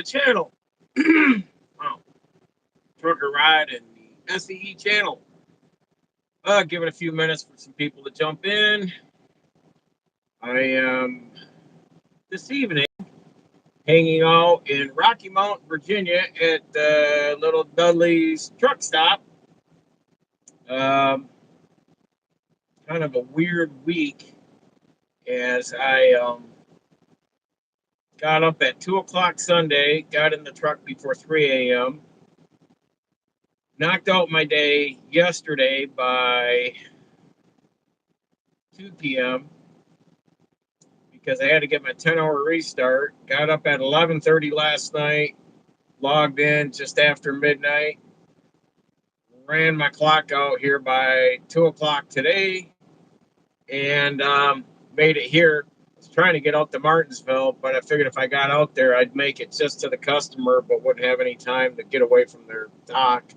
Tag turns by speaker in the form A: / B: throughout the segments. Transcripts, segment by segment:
A: the channel. Wow, trucker ride in the S.E.E channel. Give it a few minutes for some people to jump in. I am this evening hanging out in Rocky Mount, Virginia at little Dudley's truck stop. Um, Kind of a weird week as I got up at 2 o'clock Sunday, got in the truck before 3 a.m., knocked out my day yesterday by 2 p.m. because I had to get my 10-hour restart. Got up at 11:30 last night, logged in just after midnight, ran my clock out here by 2 o'clock today, and made it here. I was trying to get out to Martinsville, but I figured if I got out there, I'd make it just to the customer, but wouldn't have any time to get away from their dock.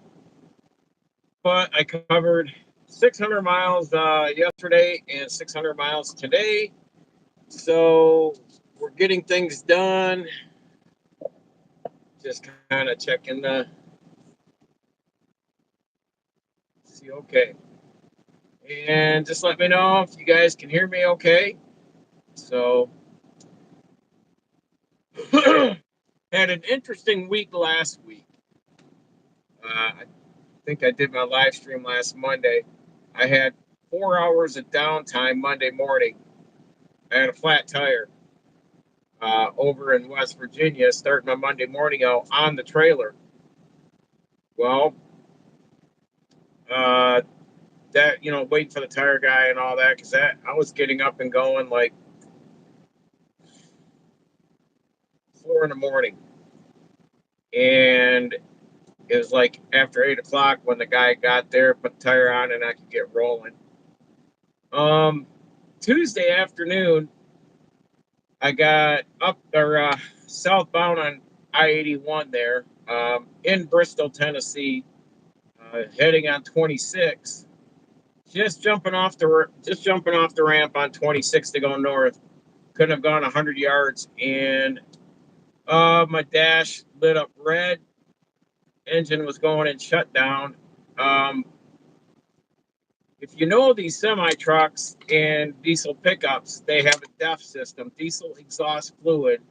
A: But I covered 600 miles yesterday and 600 miles today. So we're getting things done. Just kind of checking the see. Okay. And just let me know if you guys can hear me okay. So, had an interesting week last week. I think I did my live stream last Monday. I had 4 hours of downtime Monday morning. I had a flat tire over in West Virginia, starting my Monday morning out on the trailer. Well, uh, that waiting for the tire guy and all that, because that I was getting up and going like 4 in the morning, and it was like after 8 o'clock when the guy got there, put the tire on, and I could get rolling. Um, Tuesday afternoon, I got up or southbound on I-81 there, in Bristol, Tennessee, heading on 26. Just jumping off the ramp on 26 to go north. Couldn't have gone 100 yards, and my dash lit up red. Engine was going in shutdown. Um, if you know these semi trucks and diesel pickups, they have a DEF system, diesel exhaust fluid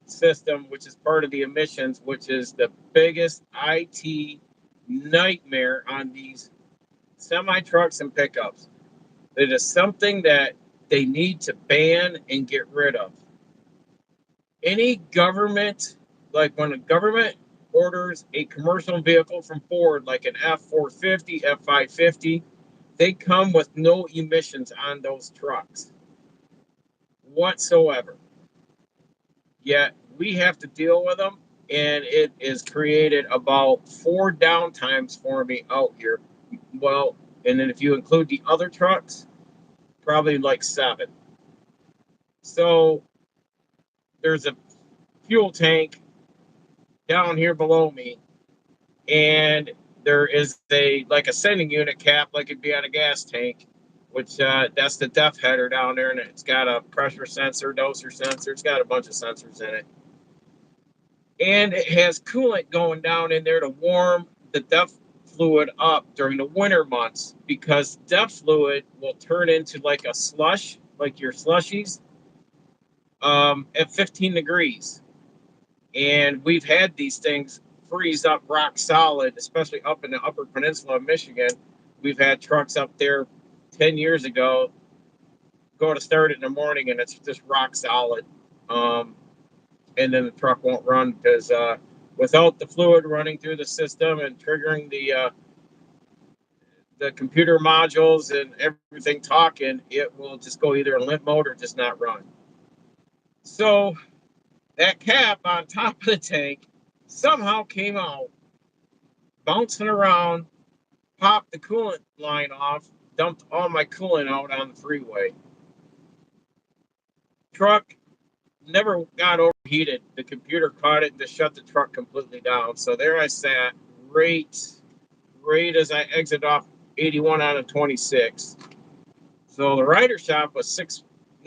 A: system, which is part of the emissions, which is the biggest IT nightmare on these semi trucks and pickups. It is something that they need to ban and get rid of. Any government, like when a government orders a commercial vehicle from Ford, like an F450, F550, they come with no emissions on those trucks whatsoever. Yet we have to deal with them, and it has created about 4 downtimes for me out here. Well, and then if you include the other trucks, probably like 7. So there's a fuel tank down here below me, and there is a sending unit cap like it'd be on a gas tank, which that's the DEF header down there, and it's got a pressure sensor, doser sensor. It's got a bunch of sensors in it, and it has coolant going down in there to warm the DEF fluid up during the winter months, because DEF fluid will turn into like a slush, like your slushies, at 15 degrees. And we've had these things freeze up rock solid, especially up in the Upper Peninsula of Michigan. We've had trucks up there 10 years ago go to start it in the morning, and it's just rock solid. Um, and then the truck won't run because without the fluid running through the system and triggering the computer modules and everything talking, it will just go either in limp mode or just not run. So that cap on top of the tank somehow came out, bouncing around, popped the coolant line off, dumped all my coolant out on the freeway. Truck never got overheated. The computer caught it and just shut the truck completely down. So there I sat, right as I exit off 81 out of 26. So the rider shop was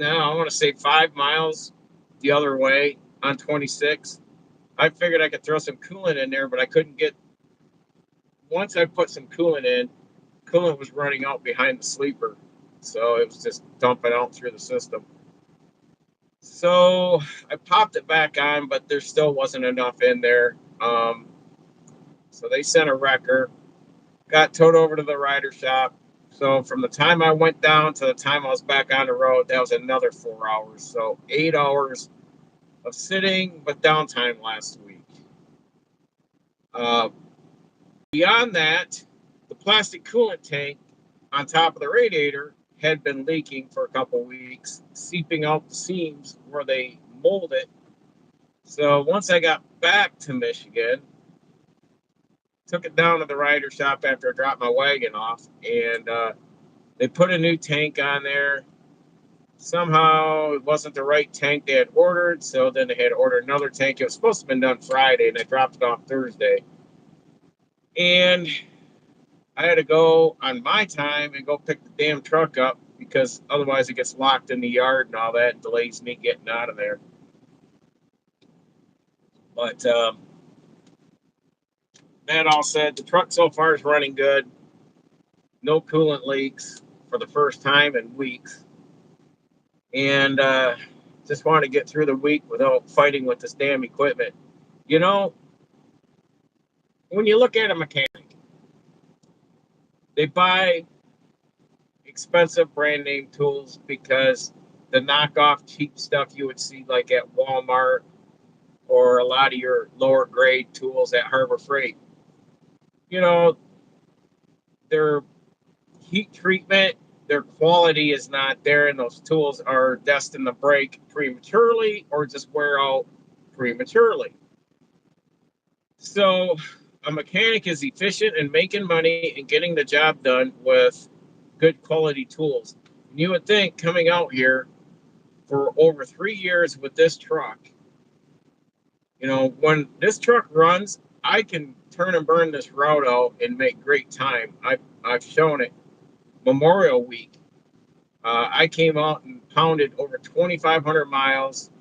A: I want to say 5 miles the other way on 26. I figured I could throw some coolant in there, but I couldn't get. Once I put some coolant in, coolant was running out behind the sleeper, so it was just dumping out through the system. So I popped it back on, but there still wasn't enough in there. So they sent a wrecker, got towed over to the rider shop. So from the time I went down to the time I was back on the road, that was another 4 hours. So 8 hours of sitting but downtime last week. Uh, Beyond that, the plastic coolant tank on top of the radiator had been leaking for a couple weeks, seeping out the seams where they mold it. So once I got back to Michigan, took it down to the rider shop after I dropped my wagon off, and they put a new tank on there. Somehow it wasn't the right tank they had ordered, so then they had to order another tank. It was supposed to have been done Friday, and I dropped it off Thursday. And I had to go on my time and go pick the damn truck up because otherwise it gets locked in the yard and all that and delays me getting out of there. But that all said, the truck so far is running good. No coolant leaks for the first time in weeks. And just want to get through the week without fighting with this damn equipment. You know, when you look at a mechanic, they buy expensive brand name tools because the knockoff cheap stuff you would see like at Walmart or a lot of your lower grade tools at Harbor Freight, you know, their heat treatment, their quality is not there, and those tools are destined to break prematurely or just wear out prematurely. So a mechanic is efficient in making money and getting the job done with good quality tools. And you would think coming out here for over 3 years with this truck, when this truck runs, I can turn and burn this route out and make great time. I've shown it. Memorial Week, I came out and pounded over 2,500 miles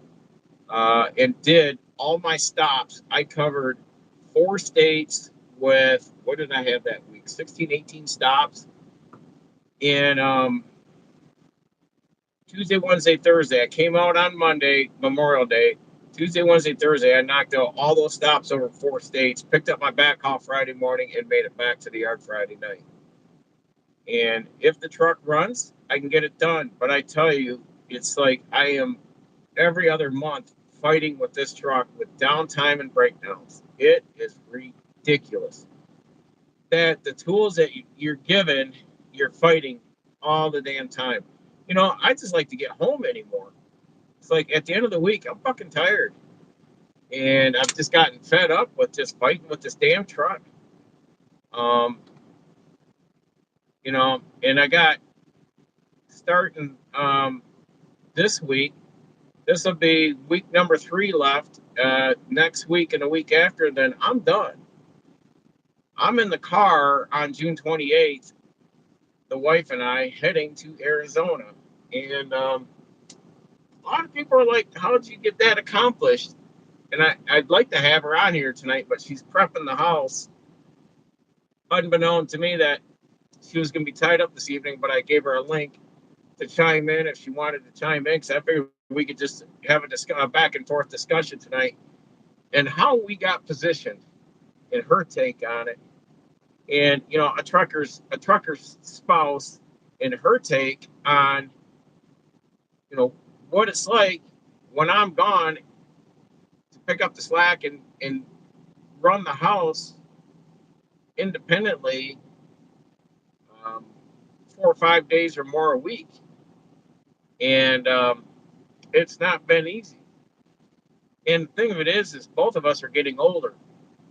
A: and did all my stops. I covered 4 states with, what did I have that week? 16, 18 stops. And Tuesday, Wednesday, Thursday. I came out on Monday, Memorial Day. Tuesday, Wednesday, Thursday, I knocked out all those stops over 4 states, picked up my back haul Friday morning, and made it back to the yard Friday night. And if the truck runs, I can get it done. But I tell you, it's like I am every other month fighting with this truck with downtime and breakdowns. It is ridiculous that the tools that you're given, you're fighting all the damn time. I just like to get home anymore. It's like at the end of the week, I'm fucking tired. And I've just gotten fed up with just fighting with this damn truck. Um, and I got starting this week. This will be week number 3 left. Next week and a week after, then I'm done. I'm in the car on June 28th, the wife and I heading to Arizona. And a lot of people are like, how did you get that accomplished? And I'd like to have her on here tonight, but she's prepping the house. Unbeknown to me that she was going to be tied up this evening, but I gave her a link to chime in if she wanted to chime in, because I figured we could just have a back and forth discussion tonight and how we got positioned and her take on it. And a trucker's spouse and her take on what it's like when I'm gone to pick up the slack and run the house independently, um, 4 or 5 days or more a week. And it's not been easy. And the thing of it is both of us are getting older.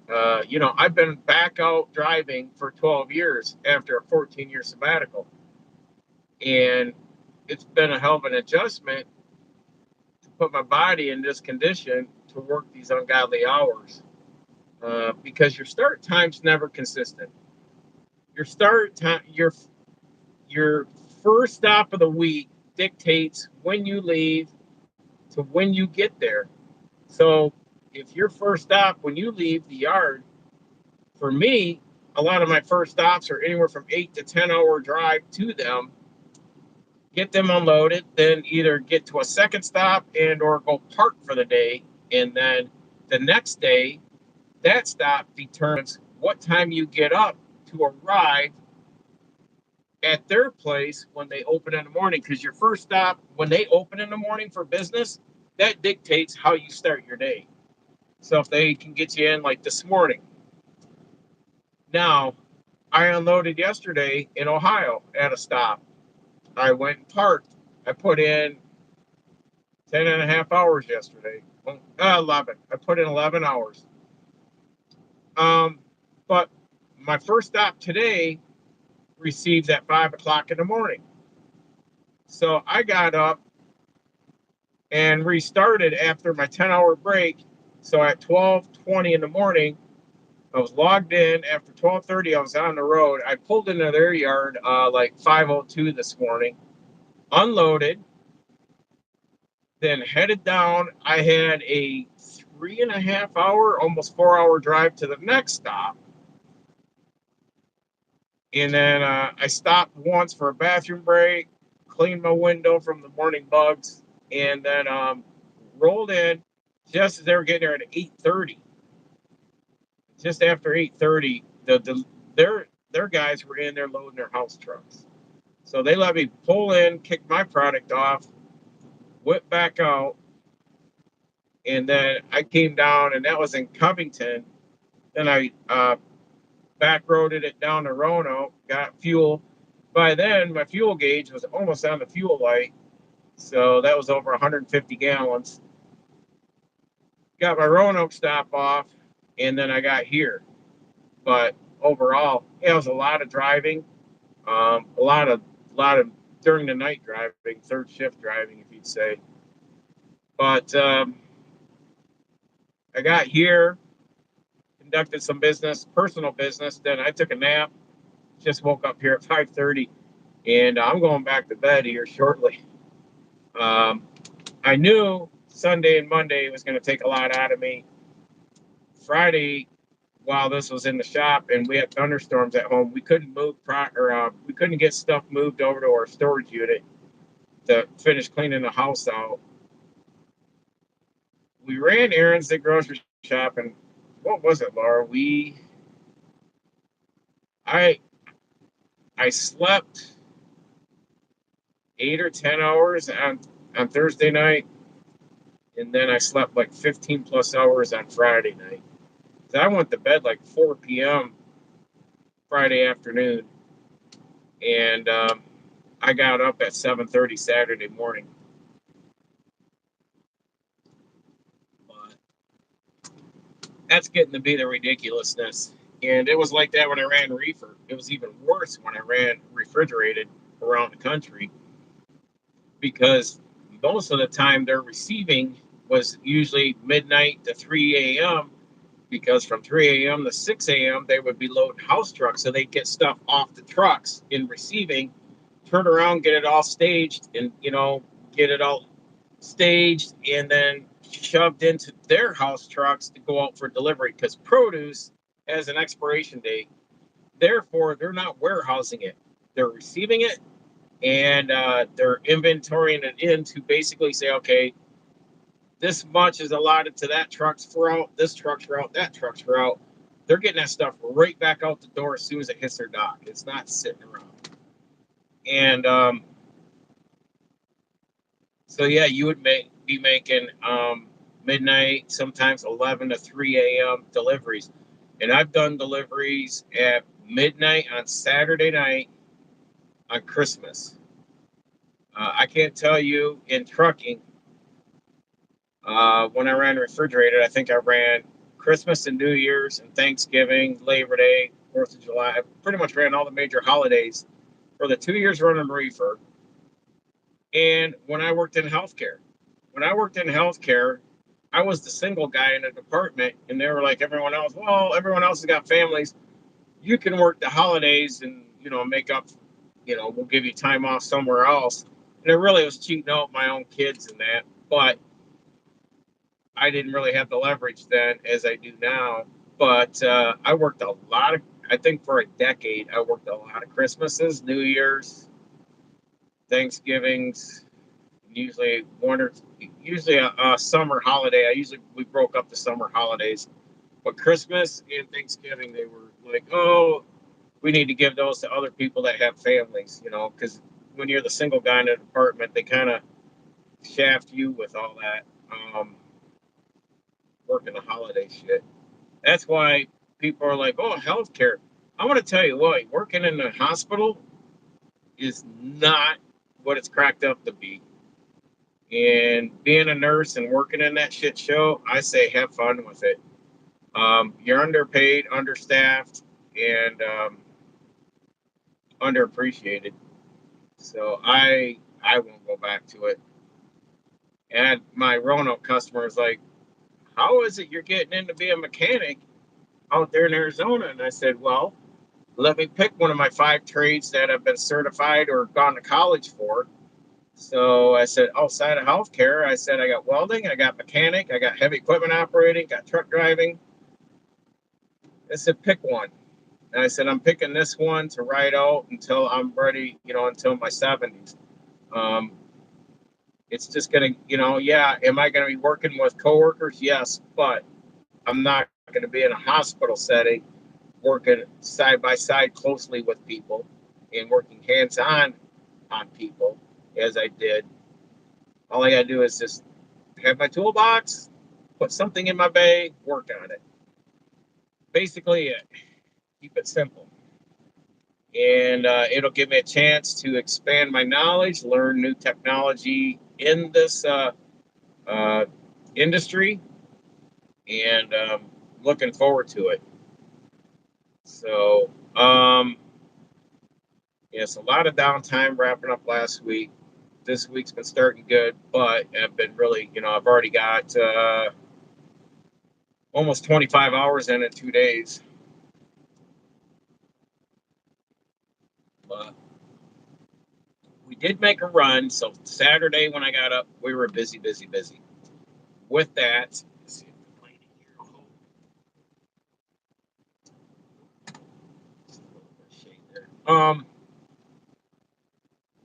A: I've been back out driving for 12 years after a 14-year sabbatical. And it's been a hell of an adjustment to put my body in this condition to work these ungodly hours. Because your start time's never consistent. Your start time, your first stop of the week dictates when you leave to when you get there. So if your first stop when you leave the yard, for me, a lot of my first stops are anywhere from 8 to 10 hour drive to them, get them unloaded, then either get to a second stop and or go park for the day. And then the next day, that stop determines what time you get up to arrive at their place when they open in the morning. Because your first stop, when they open in the morning for business, that dictates how you start your day. So if they can get you in like this morning. Now, I unloaded yesterday in Ohio at a stop. I went and parked. I put in 10 and a half hours yesterday. 11. I put in 11 hours. But my first stop today receives at 5 o'clock in the morning. So I got up and restarted after my 10-hour break. So at 12:20 in the morning, I was logged in. After 12:30, I was on the road. I pulled into their yard like 5:02 this morning, unloaded, then headed down. I had a 3.5 hour, almost 4 hour drive to the next stop. And then I stopped once for a bathroom break, cleaned my window from the morning bugs, and then rolled in just as they were getting there at 8:30. Just after 8:30, their guys were in there loading their house trucks. So they let me pull in, kick my product off, whip back out, and then I came down, and that was in Covington. Then I back roaded it down to Roanoke, got fuel. By then, my fuel gauge was almost on the fuel light, so that was over 150 gallons. Got my Roanoke stop off, and then I got here. But overall, it was a lot of driving, a lot of during the night driving, third shift driving, if you'd say. But I got here, conducted some business, personal business. Then I took a nap. Just woke up here at 5:30, and I'm going back to bed here shortly. Um, I knew Sunday and Monday was going to take a lot out of me. Friday, while this was in the shop and we had thunderstorms at home, we couldn't we couldn't get stuff moved over to our storage unit to finish cleaning the house out. We ran errands at grocery shop, and what was it, Laura? I I slept 8 or 10 hours on Thursday night, and then I slept like 15 plus hours on Friday night. So I went to bed like 4 p.m. Friday afternoon, and I got up at 7:30 Saturday morning. But that's getting to be the ridiculousness. And it was like that when I ran reefer. It was even worse when I ran refrigerated around the country because most of the time their receiving was usually midnight to 3 a.m. because from 3 a.m. to 6 a.m. they would be loading house trucks. So they'd get stuff off the trucks in receiving, turn around, get it all staged, and, get it all staged and then shoved into their house trucks to go out for delivery because produce has an expiration date. Therefore, they're not warehousing it. They're receiving it and they're inventorying it in to basically say, okay, this much is allotted to that truck's route, this truck's route, that truck's route. They're getting that stuff right back out the door as soon as it hits their dock. It's not sitting around. And so yeah, you would be making midnight, sometimes 11 to 3 a.m. deliveries. And I've done deliveries at midnight on Saturday night on Christmas. I can't tell you in trucking, when I ran refrigerated, I think I ran Christmas and New Year's and Thanksgiving, Labor Day, 4th of July. I pretty much ran all the major holidays for the 2 years running reefer. And when I worked in healthcare, I was the single guy in the department, and they were like everyone else. Well, everyone else has got families. You can work the holidays and make up. We'll give you time off somewhere else. And it really was cheating out my own kids and that. But I didn't really have the leverage then as I do now. But I worked a lot of, I think for a decade, I worked a lot of Christmases, New Year's, Thanksgivings, usually usually a summer holiday. We broke up the summer holidays, but Christmas and Thanksgiving, they were like, oh, we need to give those to other people that have families, because when you're the single guy in an apartment, they kind of shaft you with all that working the holiday shit. That's why people are like, oh, healthcare. I want to tell you what, working in a hospital is not what it's cracked up to be. And being a nurse and working in that shit show, I say have fun with it. You're underpaid, understaffed, and underappreciated. So I won't go back to it. And my Roanoke customer is like, how is it you're getting into being a mechanic out there in Arizona? And I said, well, let me pick one of my 5 trades that I've been certified or gone to college for. So I said, outside of healthcare, I said, I got welding, I got mechanic, I got heavy equipment operating, got truck driving. I said, pick one. And I said, I'm picking this one to ride out until I'm ready, until my 70s. Um, it's just going to, yeah, am I going to be working with coworkers? Yes, but I'm not going to be in a hospital setting working side by side closely with people and working hands on people as I did. All I got to do is just have my toolbox, put something in my bag, work on it. Basically, keep it simple. And it'll give me a chance to expand my knowledge, learn new technology in this uh, industry, and looking forward to it. So, yes, a lot of downtime wrapping up last week. This week's been starting good, but I've been really, I've already got almost 25 hours in 2 days. But we did make a run. So Saturday when I got up, we were busy, busy, busy. With that,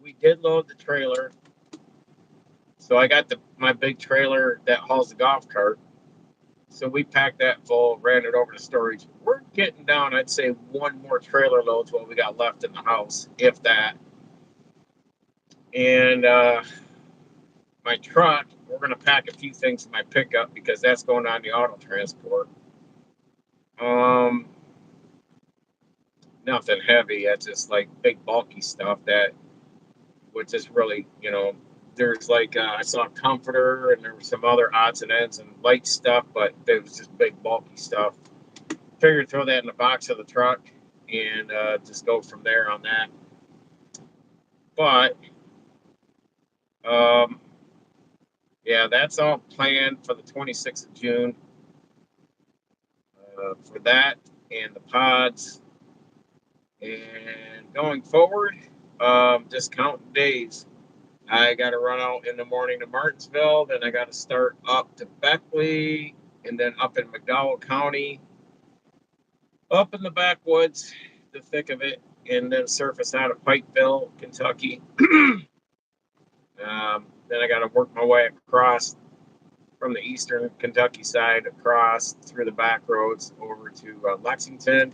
A: we did load the trailer. So I got my big trailer that hauls the golf cart. So we packed that full, ran it over to storage. We're getting down, I'd say, one more trailer load to what we got left in the house, if that. And my truck, we're going to pack a few things in my pickup because that's going on the auto transport. Um, Nothing heavy. That's just like big bulky stuff that would just really, there's like I saw a comforter and there were some other odds and ends and light stuff, but it was just big bulky stuff. Figured throw that in the box of the truck and just go from there on that. But um, yeah, that's all planned for the 26th of June for that and the pods. And going forward, just counting days. I got to run out in the morning to Martinsville, then I got to start up to Beckley, and then up in McDowell County, up in the backwoods, the thick of it, and then surface out of Pikeville, Kentucky. Then I got to work my way across from the eastern Kentucky side across through the back roads over to Lexington,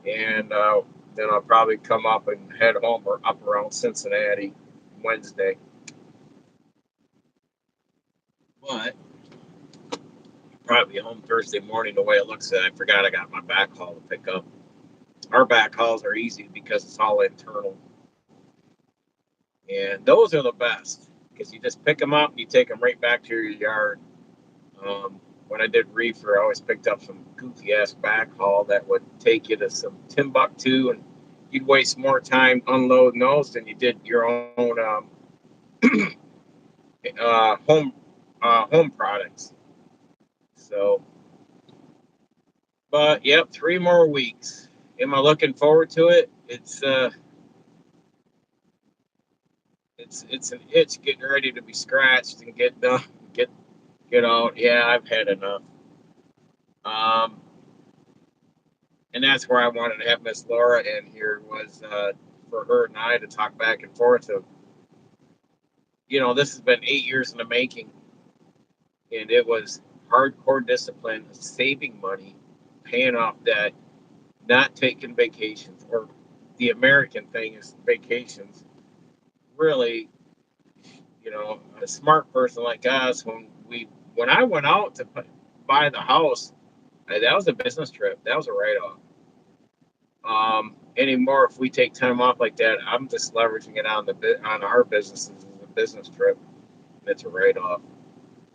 A: and then I'll probably come up and head home or up around Cincinnati Wednesday. But probably home Thursday morning the way it looks. I forgot I got my backhaul to pick up. Our backhauls are easy because it's all internal, and those are the best because you just pick them up and you take them right back to your yard. When I did reefer, I always picked up some goofy ass backhaul that would take you to some Timbuktu, and you'd waste more time unloading those than you did your own home home products. So, but yep, 3 more weeks. Am I looking forward to it? It's an itch getting ready to be scratched and get done, Yeah, I've had enough. Um, and that's where I wanted to have Miss Laura in here was for her and I to talk back and forth of, this has been 8 years in the making, and it was hardcore discipline, saving money, paying off debt, not taking vacations, or the American thing is vacations. Really, a smart person like us, when I went out to buy the house, that was a business trip. That was a write off. Anymore, if we take time off like that, I'm just leveraging it on our businesses as a business trip. It's a write off.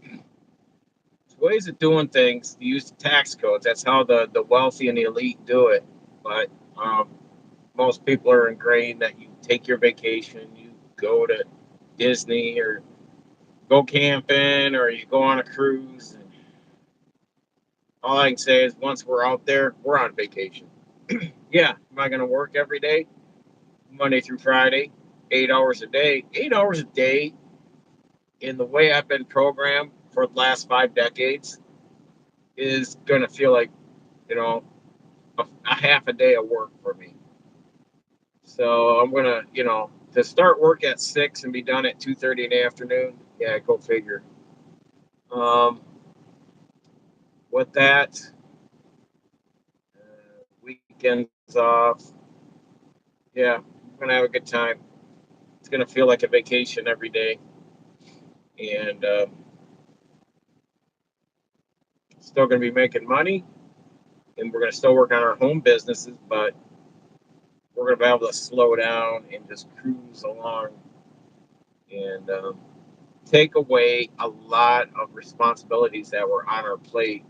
A: There's ways of doing things. You use the tax codes. That's how the wealthy and the elite do it. But um, most people are ingrained that you take your vacation, you go to Disney or go camping or you go on a cruise. And all I can say is once we're out there, we're on vacation. Yeah, am I going to work every day, Monday through Friday, 8 hours a day? 8 hours a day in the way I've been programmed for the last 5 decades is going to feel like, you know, a half a day of work for me. So I'm going to start work at 6 and be done at 2:30 in the afternoon. Yeah, go figure. Um, with that, weekends off. Yeah, I'm going to have a good time. It's going to feel like a vacation every day. And still going to be making money. And we're going to still work on our home businesses, but we're going to be able to slow down and just cruise along and take away a lot of responsibilities that were on our plate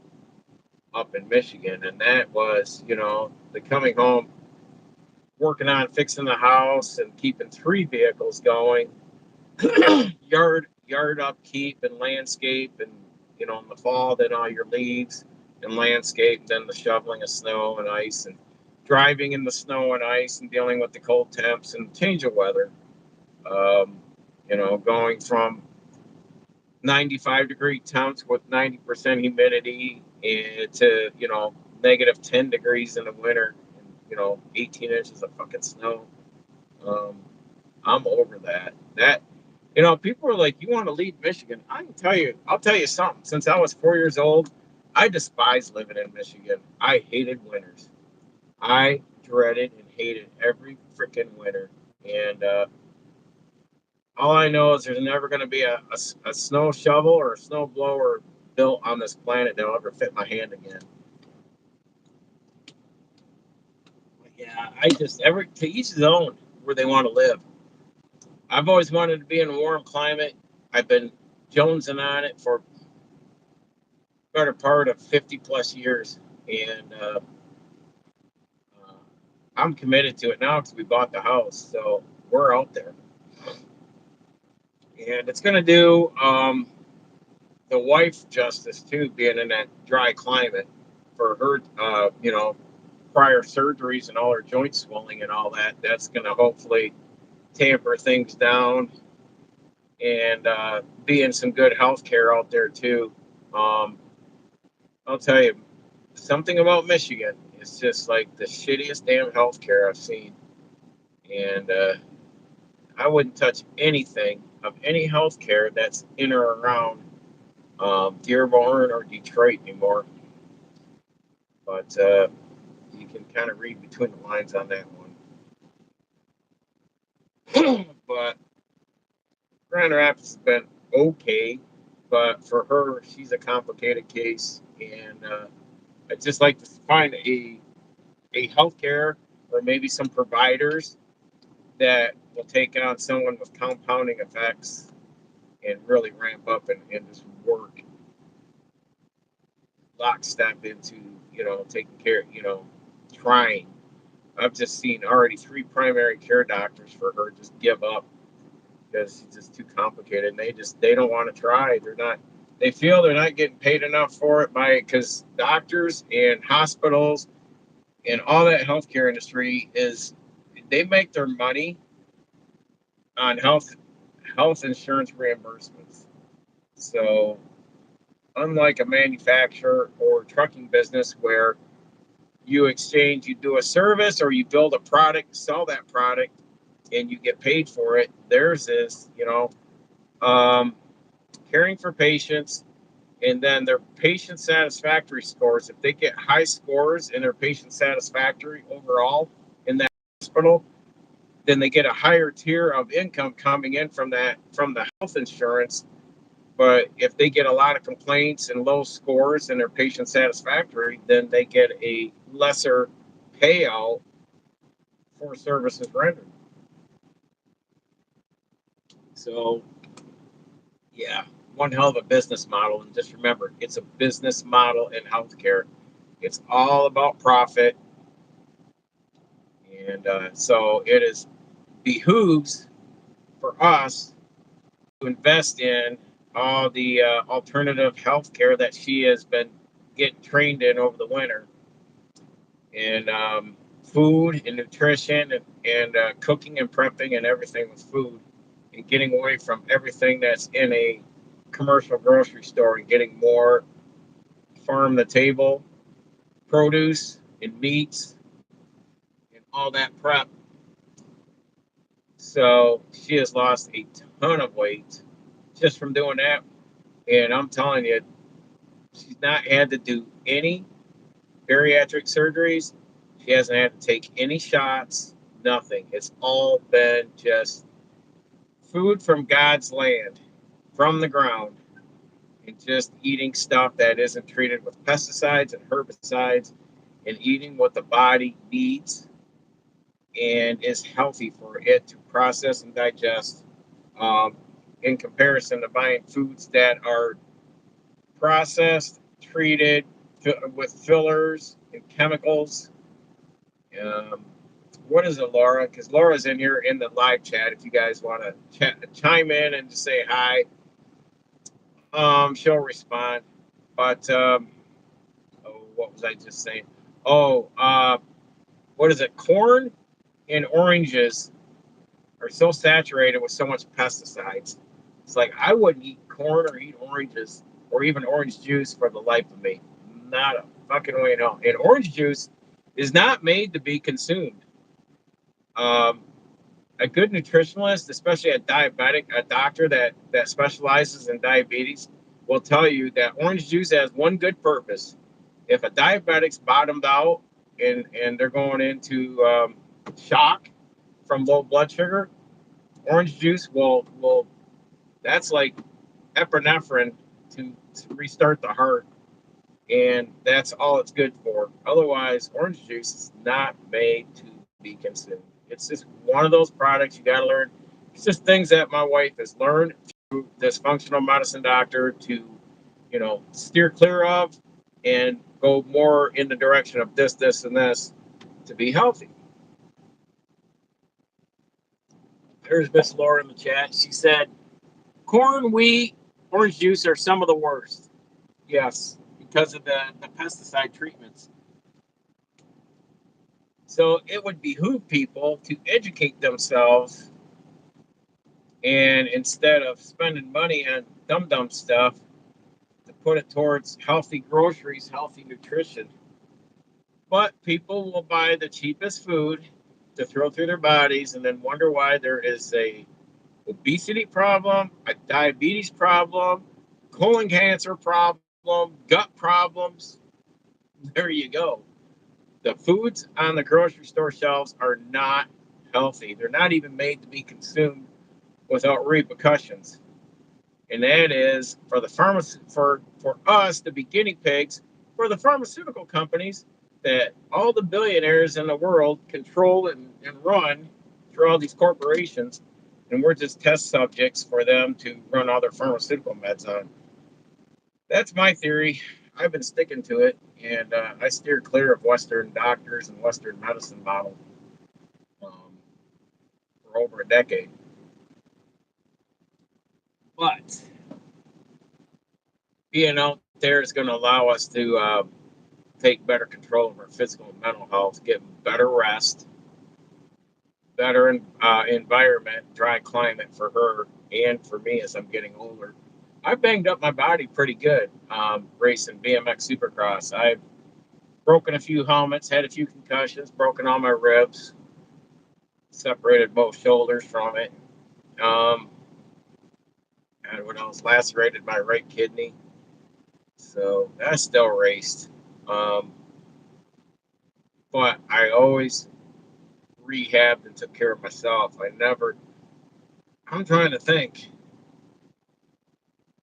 A: up in Michigan. And that was, the coming home, working on fixing the house and keeping 3 vehicles going, yard upkeep and landscape, and in the fall, then all your leaves and landscape, then the shoveling of snow and ice and driving in the snow and ice and dealing with the cold temps and change of weather. Um, going from 95-degree temps with 90% humidity and to negative 10 degrees in the winter, and 18 inches of fucking snow. Um, I'm over that. People are like, you want to leave Michigan? I'll tell you something. Since I was 4 years old, I despise living in Michigan. I hated winters. I dreaded and hated every freaking winter. And all I know is there's never going to be a snow shovel or a snow blower built on this planet that'll ever fit my hand again. Yeah, to each his own where they want to live. I've always wanted to be in a warm climate. I've been jonesing on it for better part of 50 plus years. And uh, I'm committed to it now because we bought the house. So we're out there. And it's going to do the wife justice, too, being in that dry climate for her, prior surgeries and all her joint swelling and all that. That's going to hopefully tamper things down and be in some good health care out there, too. Um, I'll tell you, something about Michigan. It's just like the shittiest damn healthcare I've seen, and I wouldn't touch anything of any healthcare that's in or around Dearborn or Detroit anymore. But you can kind of read between the lines on that one. But Grand Rapids has been okay, but for her, she's a complicated case, and I'd just like to find a healthcare or maybe some providers that will take on someone with compounding effects and really ramp up and just work lockstep into, taking care, trying. I've just seen already 3 primary care doctors for her just give up because it's just too complicated. And they don't want to try. They feel they're not getting paid enough for it because doctors and hospitals and all that healthcare industry they make their money on health insurance reimbursements. So unlike a manufacturer or trucking business where you do a service or you build a product, sell that product, and you get paid for it. Theirs is, um, caring for patients, and then their patient satisfactory scores. If they get high scores in their patient satisfactory overall in that hospital, then they get a higher tier of income coming in from the health insurance. But if they get a lot of complaints and low scores in their patient satisfactory, then they get a lesser payout for services rendered. So, yeah, one hell of a business model. And just remember, it's a business model in healthcare. It's all about profit. And so it is behooves for us to invest in all the alternative healthcare that she has been getting trained in over the winter, and food and nutrition and cooking and prepping and everything with food, and getting away from everything that's in a commercial grocery store and getting more farm to table produce and meats and all that prep. So she has lost a ton of weight just from doing that. And I'm telling you, she's not had to do any bariatric surgeries. She hasn't had to take any shots, nothing. It's all been just food from God's land, from the ground, and just eating stuff that isn't treated with pesticides and herbicides, and eating what the body needs and is healthy for it to process and digest, um, in comparison to buying foods that are processed, treated with fillers and chemicals. Um, what is it, Laura? Because Laura's in here in the live chat. If you guys want to chime in and just say hi, she'll respond. But oh, what was I just saying? Oh, what is it? Corn and oranges are so saturated with so much pesticides. It's like I wouldn't eat corn or eat oranges or even orange juice for the life of me. Not a fucking way in hell. And orange juice is not made to be consumed. Um, a good nutritionalist, especially a doctor that specializes in diabetes, will tell you that orange juice has one good purpose. If a diabetic's bottomed out and they're going into shock from low blood sugar, orange juice will that's like epinephrine to restart the heart, and that's all it's good for. Otherwise, orange juice is not made to be consumed. It's just one of those products you got to learn. It's just things that my wife has learned through this functional medicine doctor to, steer clear of and go more in the direction of this, and this to be healthy. There's Miss Laura in the chat. She said, corn, wheat, orange juice are some of the worst. Yes, because of the pesticide treatments. So it would behoove people to educate themselves, and instead of spending money on dumb stuff, to put it towards healthy groceries, healthy nutrition. But people will buy the cheapest food to throw through their bodies and then wonder why there is a obesity problem, a diabetes problem, colon cancer problem, gut problems. There you go. The foods on the grocery store shelves are not healthy. They're not even made to be consumed without repercussions. And that is for the for us to be guinea pigs for the pharmaceutical companies that all the billionaires in the world control and run through all these corporations, and we're just test subjects for them to run all their pharmaceutical meds on. That's my theory. I've been sticking to it, and I steer clear of Western doctors and Western medicine model um, for over a decade. But being out there is going to allow us to take better control of our physical and mental health, get better rest, better environment, dry climate for her and for me as I'm getting older. I banged up my body pretty good racing BMX Supercross. I've broken a few helmets, had a few concussions, broken all my ribs, separated both shoulders from it. Um, and what else? Lacerated my right kidney. So I still raced. Um, but I always rehabbed and took care of myself. I never, I'm trying to think.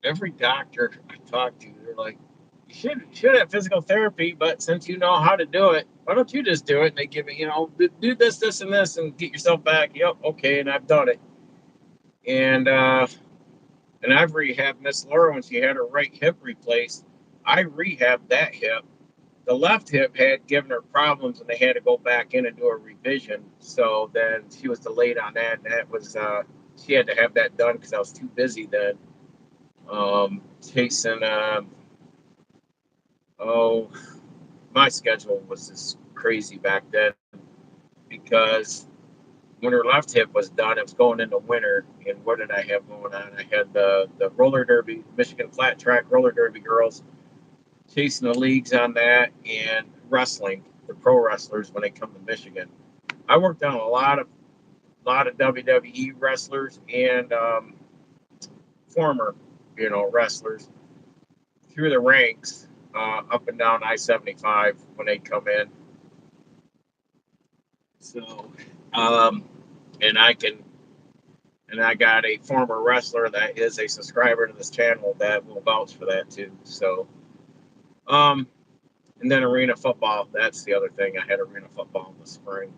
A: Every doctor I talk to, they're like, you should have physical therapy, but since you know how to do it, why don't you just do it? And they give me, do this, this, and this, and get yourself back. Yep, okay, and I've done it. And I've rehabbed Miss Laura when she had her right hip replaced. I rehabbed that hip. The left hip had given her problems, and they had to go back in and do a revision. So then she was delayed on that, and that was she had to have that done because I was too busy then chasing. Oh, my schedule was just crazy back then because when her left hip was done, it was going into winter. And what did I have going on? I had the roller derby, Michigan flat track roller derby girls chasing the leagues on that, and wrestling, the pro wrestlers when they come to Michigan. I worked on a lot of WWE wrestlers and former, wrestlers through the ranks, up and down I-75 when they come in. So, um, and I can, and I got a former wrestler that is a subscriber to this channel that will vouch for that too. So, um, and then arena football. That's the other thing. I had arena football in the spring.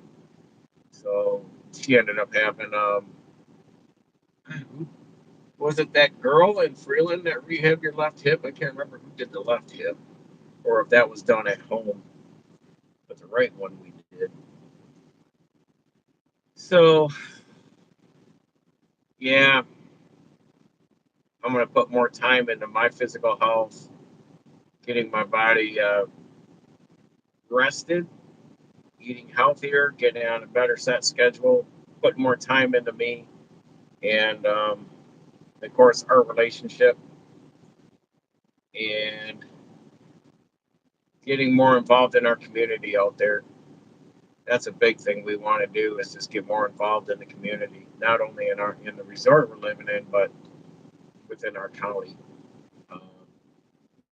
A: So she ended up having, was it that girl in Freeland that rehabbed your left hip? I can't remember who did the left hip or if that was done at home, but the right one we did. So, yeah, I'm going to put more time into my physical health, getting my body rested, eating healthier, getting on a better set schedule, putting more time into me, and of course, our relationship, and getting more involved in our community out there. That's a big thing we want to do is just get more involved in the community, not only in the resort we're living in, but within our county, um,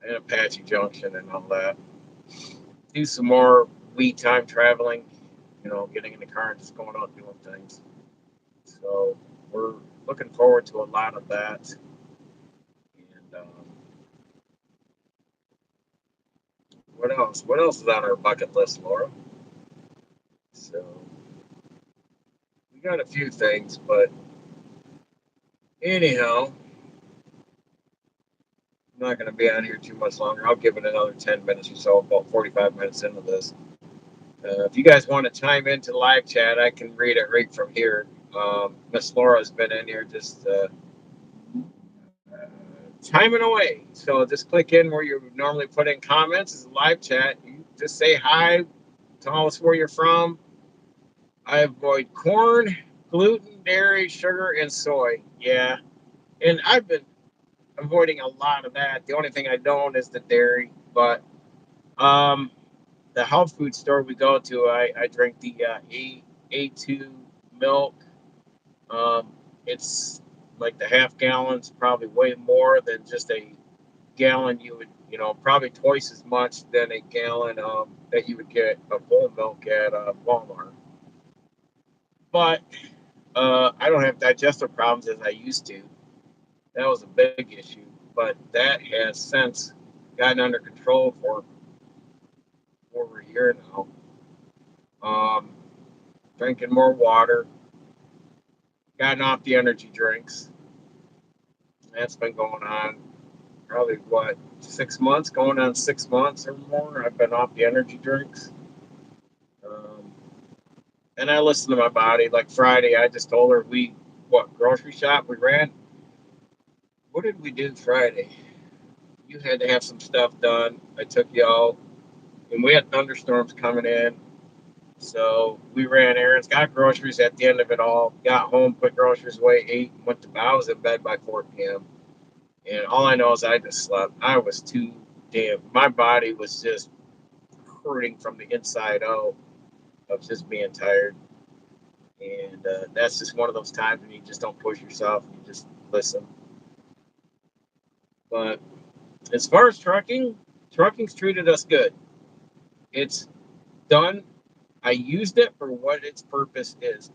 A: and Apache Junction and all that. Do some more we time traveling, getting in the car and just going out doing things. So we're looking forward to a lot of that. And what else? What else is on our bucket list, Laura? So we got a few things, but anyhow, I'm not going to be on here too much longer. I'll give it another 10 minutes or so, about 45 minutes into this. If you guys want to chime into the live chat, I can read it right from here. Miss Laura's been in here just chiming away. So just click in where you normally put in comments. It's a live chat. You just say hi, tell us where you're from. I avoid corn, gluten, dairy, sugar, and soy. Yeah, and I've been avoiding a lot of that. The only thing I don't is the dairy, but um, the health food store we go to, I drink the A2 milk. It's like the half gallon's probably way more than just a gallon. You would, probably twice as much than a gallon that you would get of whole milk at Walmart. But I don't have digestive problems as I used to. That was a big issue, but that has since gotten under control for over a year now. Um, Drinking more water, gotten off the energy drinks. That's been going on probably what 6 months, going on 6 months or more. I've been off the energy drinks, um, and I listen to my body. Like Friday, I just told her we what grocery shop we ran. What did we do Friday? You had to have some stuff done. I took you out, and we had thunderstorms coming in. So we ran errands, got groceries at the end of it all, got home, put groceries away, ate, went to bed. I was in bed by 4 p.m. And all I know is I just slept. I was too damn. My body was just hurting from the inside out of just being tired. And that's just one of those times when you just don't push yourself. You just listen. But as far as trucking, trucking's treated us good. It's done. I used it for what its purpose is,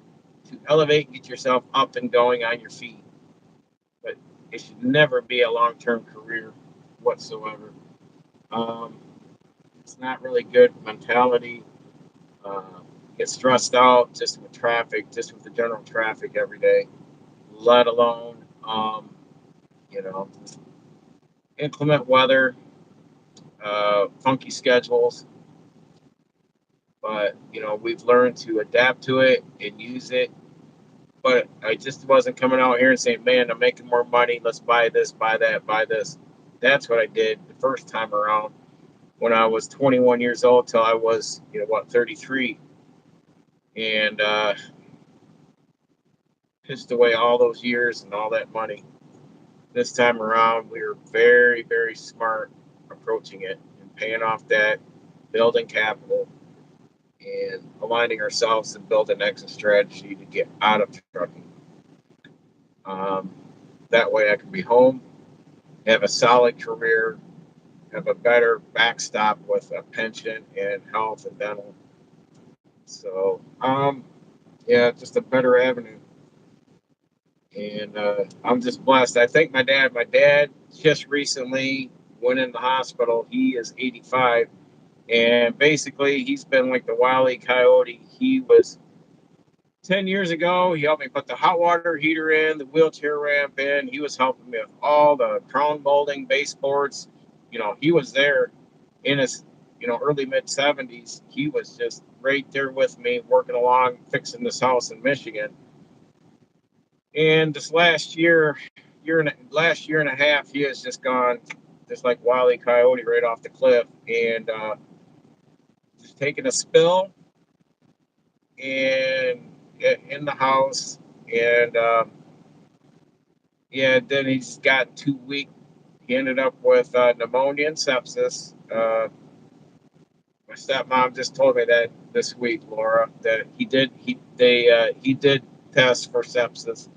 A: to elevate and get yourself up and going on your feet. But it should never be a long term career whatsoever. Um, it's not really good mentality. Uh, get stressed out just with traffic, just with the general traffic every day, let alone, you know, inclement weather, funky schedules. But, we've learned to adapt to it and use it. But I just wasn't coming out here and saying, man, I'm making more money. Let's buy this, buy that, buy this. That's what I did the first time around when I was 21 years old till I was, 33. And pissed away all those years and all that money. This time around, we were very, very smart approaching it and paying off debt, building capital, and aligning ourselves and build an exit strategy to get out of trucking. Um, that way, I can be home, have a solid career, have a better backstop with a pension and health and dental. So, yeah, just a better avenue. And I'm just blessed. I think my dad just recently went in the hospital. He is 85. And basically, he's been like the Wile E. Coyote. He was 10 years ago. He helped me put the hot water heater in, the wheelchair ramp in. He was helping me with all the crown molding, baseboards. He was there in his, early mid 70s. He was just right there with me, working along, fixing this house in Michigan. And this last year and a half, he has just gone just like Wile E. Coyote right off the cliff, and just taking a spill and in the house, and yeah, then he's got 2 weeks. He ended up with pneumonia and sepsis. My stepmom just told me that this week, Laura, that he did test for sepsis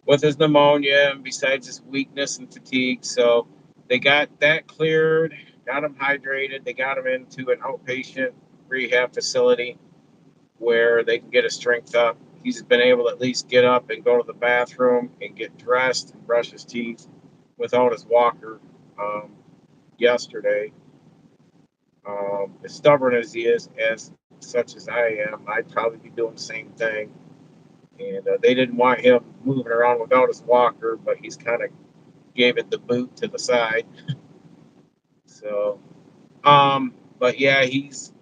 A: with his pneumonia, and besides his weakness and fatigue. So they got that cleared, got him hydrated. They got him into an outpatient rehab facility where they can get his strength up. He's been able to at least get up and go to the bathroom and get dressed and brush his teeth without his walker. Um, Yesterday, as stubborn as he is, as such as I am, I'd probably be doing the same thing. And they didn't want him moving around without his walker, but he's kind of gave it the boot to the side. So, but yeah, he's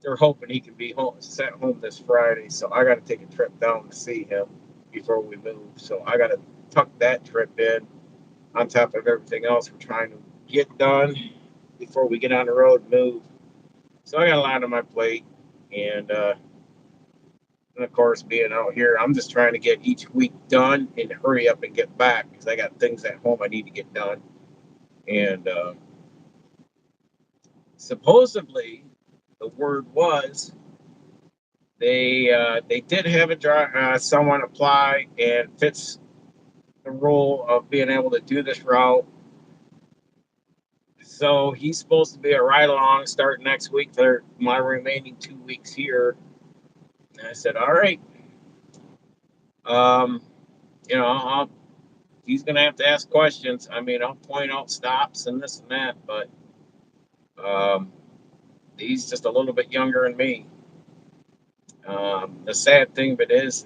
A: they're hoping he can be home, sent home this Friday. So I got to take a trip down to see him before we move. So I got to tuck that trip in on top of everything else we're trying to get done before we get on the road and move. So I got a lot on my plate, and of course, being out here, I'm just trying to get each week done and hurry up and get back because I got things at home I need to get done. And supposedly, the word was they did have someone apply and fits the role of being able to do this route. So he's supposed to be a ride along starting next week for my remaining 2 weeks here. And I said, all right, um, he's going to have to ask questions. I mean, I'll point out stops and this and that, but um, he's just a little bit younger than me. The sad thing of it is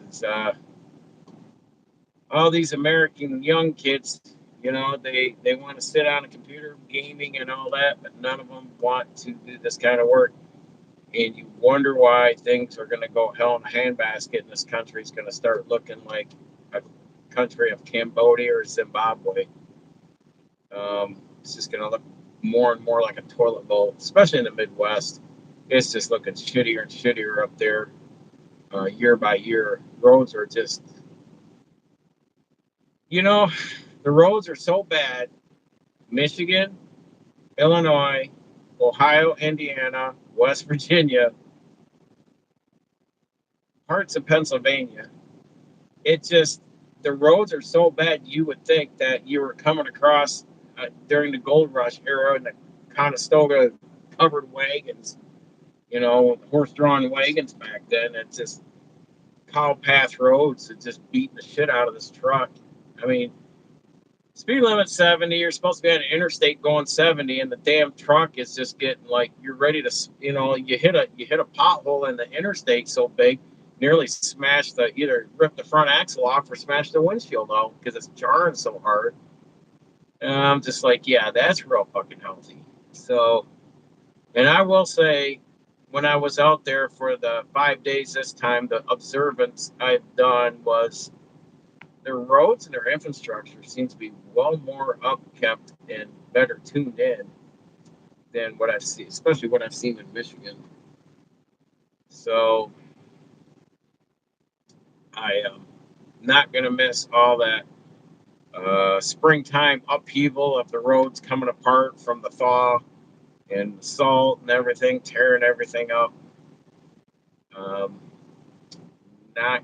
A: all these American young kids, they want to sit on a computer gaming and all that, but none of them want to do this kind of work. And you wonder why things are going to go hell in a handbasket, and this country is going to start looking like a country of Cambodia or Zimbabwe. It's just going to look more and more like a toilet bowl, especially in the Midwest. It's just looking shittier and shittier up there, year by year. Roads are just, you know, The roads are so bad. Michigan, Illinois, Ohio, Indiana, West Virginia, parts of Pennsylvania. It just, the roads are so bad. You would think that you were coming across during the gold rush era and the Conestoga covered wagons, horse-drawn wagons back then. It's just cow path roads. It's just beating the shit out of this truck. I mean, speed limit 70. You're supposed to be on an interstate going 70, and the damn truck is just getting like you're ready to, you hit a pothole in the interstate so big, nearly smash the either rip the front axle off or smash the windshield out because it's jarring so hard. And I'm just like, yeah, that's real fucking healthy. So, and I will say, when I was out there for the 5 days this time, the observance I've done was their roads and their infrastructure seems to be well more upkept and better tuned in than what I've seen, especially what I've seen in Michigan. So I am not going to miss all that springtime upheaval of the roads coming apart from the thaw and the salt and everything, tearing everything up. Um, not,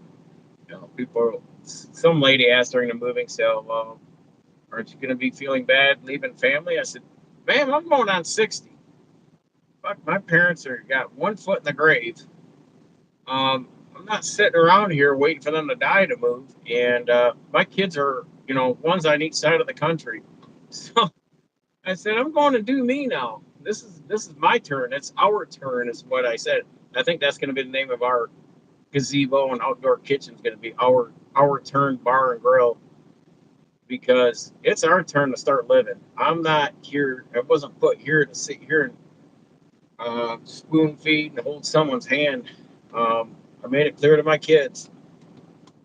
A: people. Some lady asked during the moving sale, well, aren't you going to be feeling bad leaving family? I said, ma'am, I'm going on 60. Fuck, my parents are got one foot in the grave. I'm not sitting around here waiting for them to die to move. And my kids are, ones on each side of the country. So I said, I'm going to do me now. This is my turn. It's our turn, is what I said. I think that's going to be the name of our gazebo and outdoor kitchen. Is going to be our turn bar and grill, because it's our turn to start living. I'm not here. I wasn't put here to sit here and spoon feed and hold someone's hand. I made it clear to my kids.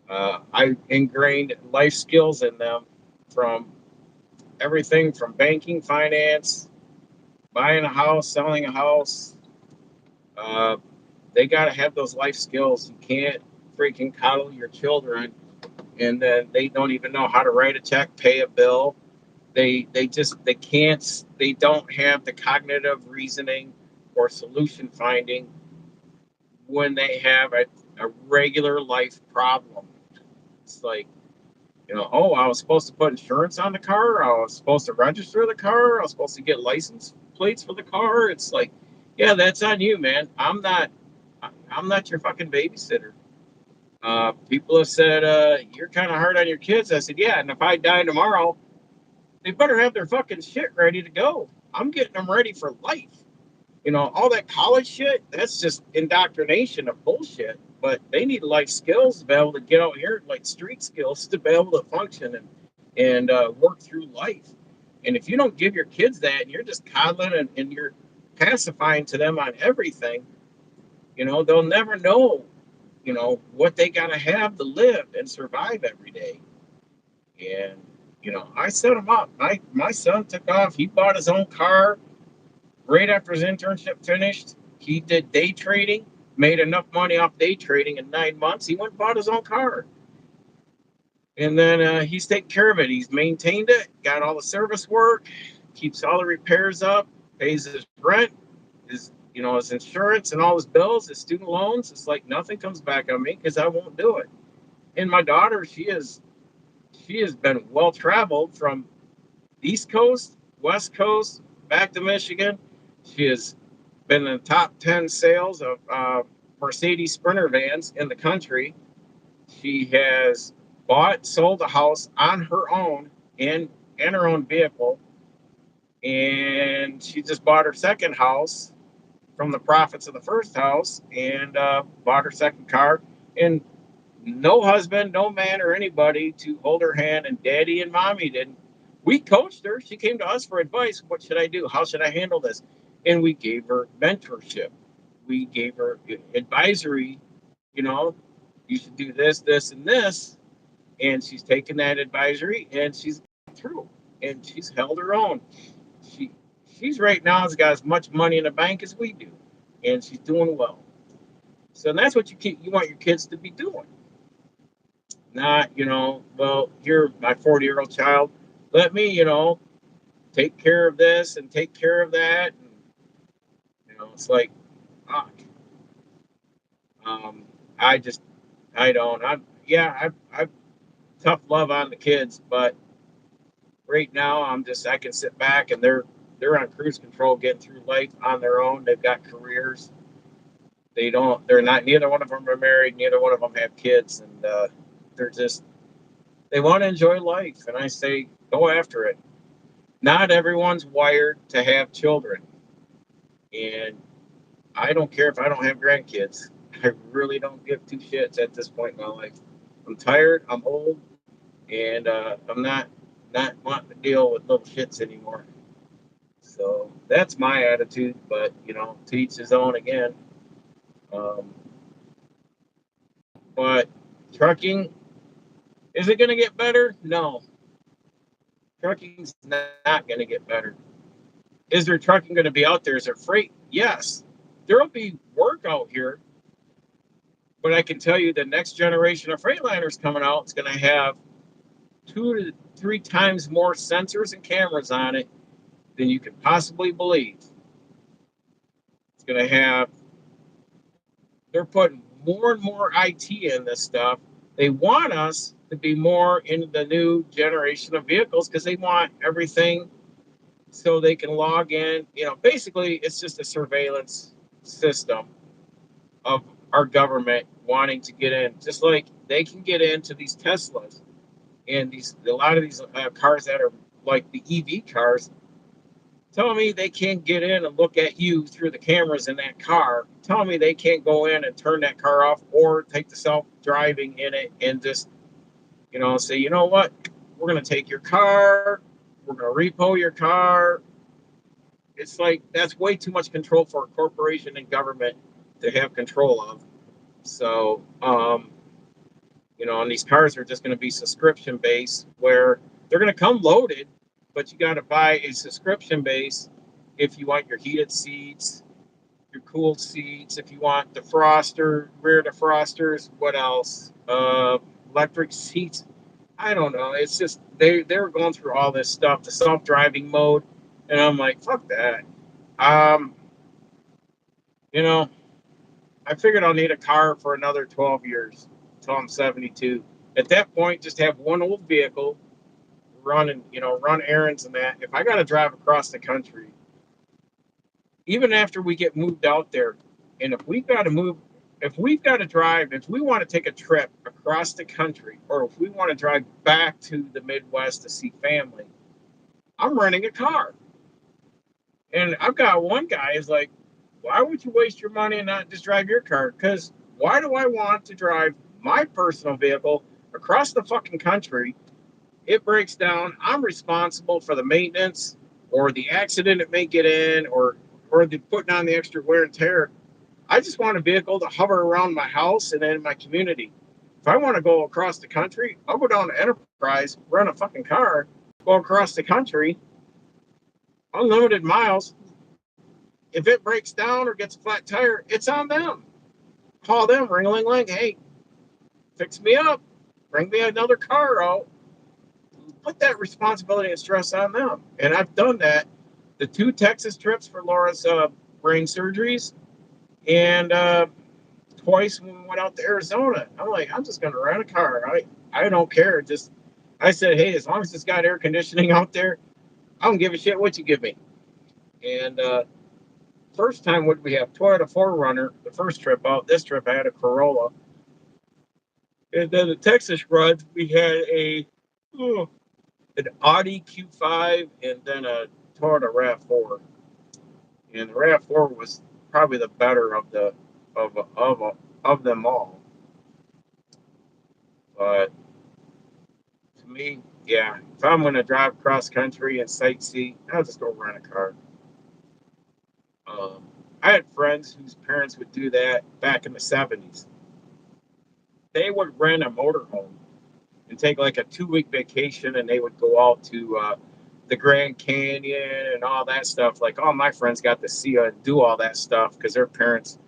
A: I ingrained life skills in them, from everything from banking, finance, buying a house, selling a house. Uh, they got to have those life skills. You can't freaking coddle your children and then they don't even know how to write a check, pay a bill. They can't, they don't have the cognitive reasoning or solution finding when they have a regular life problem. It's like, oh, I was supposed to put insurance on the car. I was supposed to register the car. I was supposed to get license plates for the car. It's like, yeah, that's on you, man. I'm not your fucking babysitter. People have said, you're kind of hard on your kids. I said, yeah, and if I die tomorrow, they better have their fucking shit ready to go. I'm getting them ready for life. All that college shit, that's just indoctrination of bullshit. But they need life skills to be able to get out here, like street skills, to be able to function and work through life. And if you don't give your kids that, and you're just coddling and you're pacifying to them on everything, they'll never know, what they got to have to live and survive every day. And, I set him up. My son took off. He bought his own car right after his internship finished. He did day trading, made enough money off day trading in 9 months. He went and bought his own car. And then he's taken care of it. He's maintained it, got all the service work, keeps all the repairs up, pays his rent, his insurance and all his bills, his student loans. It's like nothing comes back on me because I won't do it. And my daughter, she has been well traveled from East Coast, West Coast, back to Michigan. She has been in the top 10 sales of Mercedes Sprinter vans in the country. She has sold a house on her own in her own vehicle, and she just bought her second house from the profits of the first house, and bought her second car. And no husband, no man, or anybody to hold her hand, and daddy and mommy didn't. We coached her. She came to us for advice. What should I do? How should I handle this? And we gave her mentorship. We gave her advisory. You know, you should do this, this, and this. And she's taken that advisory and she's gone through and she's held her own. She she's right now has got as much money in the bank as we do, and she's doing well. So that's what you want your kids to be doing. Not, well, you're my 40-year-old child. let me, take care of this and take care of that. And, it's like, fuck. Um, I just, I don't. I tough love on the kids, but right now I can sit back and they're on cruise control, getting through life on their own. They've got careers. They're not. Neither one of them are married. Neither one of them have kids, and they're just they want to enjoy life. And I say, go after it. Not everyone's wired to have children, and I don't care if I don't have grandkids. I really don't give two shits at this point in my life. I'm tired. I'm old, and I'm not wanting to deal with little shits anymore. So that's my attitude. But to each his own again. Um, but trucking, is it going to get better? No, trucking's not going to get better. Is there trucking going to be out there? Is there freight? Yes, there will be work out here. But I can tell you the next generation of Freightliners coming out is going to have 2 to 3 times more sensors and cameras on it than you can possibly believe. It's going to have, they're putting more and more IT in this stuff. They want us to be more into the new generation of vehicles because they want everything so they can log in. Basically, it's just a surveillance system of our government wanting to get in, just like they can get into these Teslas and a lot of these cars that are like the EV cars. Tell me they can't get in and look at you through the cameras in that car. Tell me they can't go in and turn that car off or take the self driving in it and just, say, you know what? We're going to take your car. We're going to repo your car. It's like that's way too much control for a corporation and government to have control of. So, and these cars are just going to be subscription based where they're going to come loaded, but you got to buy a subscription base if you want your heated seats, your cooled seats, if you want defroster, rear defrosters, what else? Electric seats. I don't know. It's just they're going through all this stuff, the self driving mode, and I'm like, fuck that. Um, you know, I figured I'll need a car for another 12 years until I'm 72. At that point, just have one old vehicle, run errands and that. If I got to drive across the country, even after we get moved out there, and if we've got to drive, if we want to take a trip across the country, or if we want to drive back to the Midwest to see family, I'm renting a car. And I've got one guy is like, why would you waste your money and not just drive your car? Because why do I want to drive my personal vehicle across the fucking country? It breaks down. I'm responsible for the maintenance or the accident it may get in or the putting on the extra wear and tear. I just want a vehicle to hover around my house and in my community. If I want to go across the country, I'll go down to Enterprise, rent a fucking car, go across the country, unlimited miles. If it breaks down or gets a flat tire, it's on them. Call them, ring a ling ling. Hey, fix me up. Bring me another car out. Put that responsibility and stress on them. And I've done that. The 2 Texas trips for Laura's brain surgeries, and twice when we went out to Arizona. I'm like, I'm just going to rent a car. I don't care. I said, hey, as long as it's got air conditioning out there, I don't give a shit what you give me. And first time would we have Toyota 4Runner, the first trip out. This trip I had a Corolla. And then the Texas runs, we had an Audi Q5 and then a Toyota RAV4. And the RAV4 was probably the better of them all. But to me, yeah, if I'm going to drive cross country and sightsee, I'll just go rent a car. Um, I had friends whose parents would do that back in the 70s. They would rent a motorhome and take like a 2 week vacation, and they would go out to the Grand Canyon and all that stuff. Like all my friends got to see do all that stuff because their parents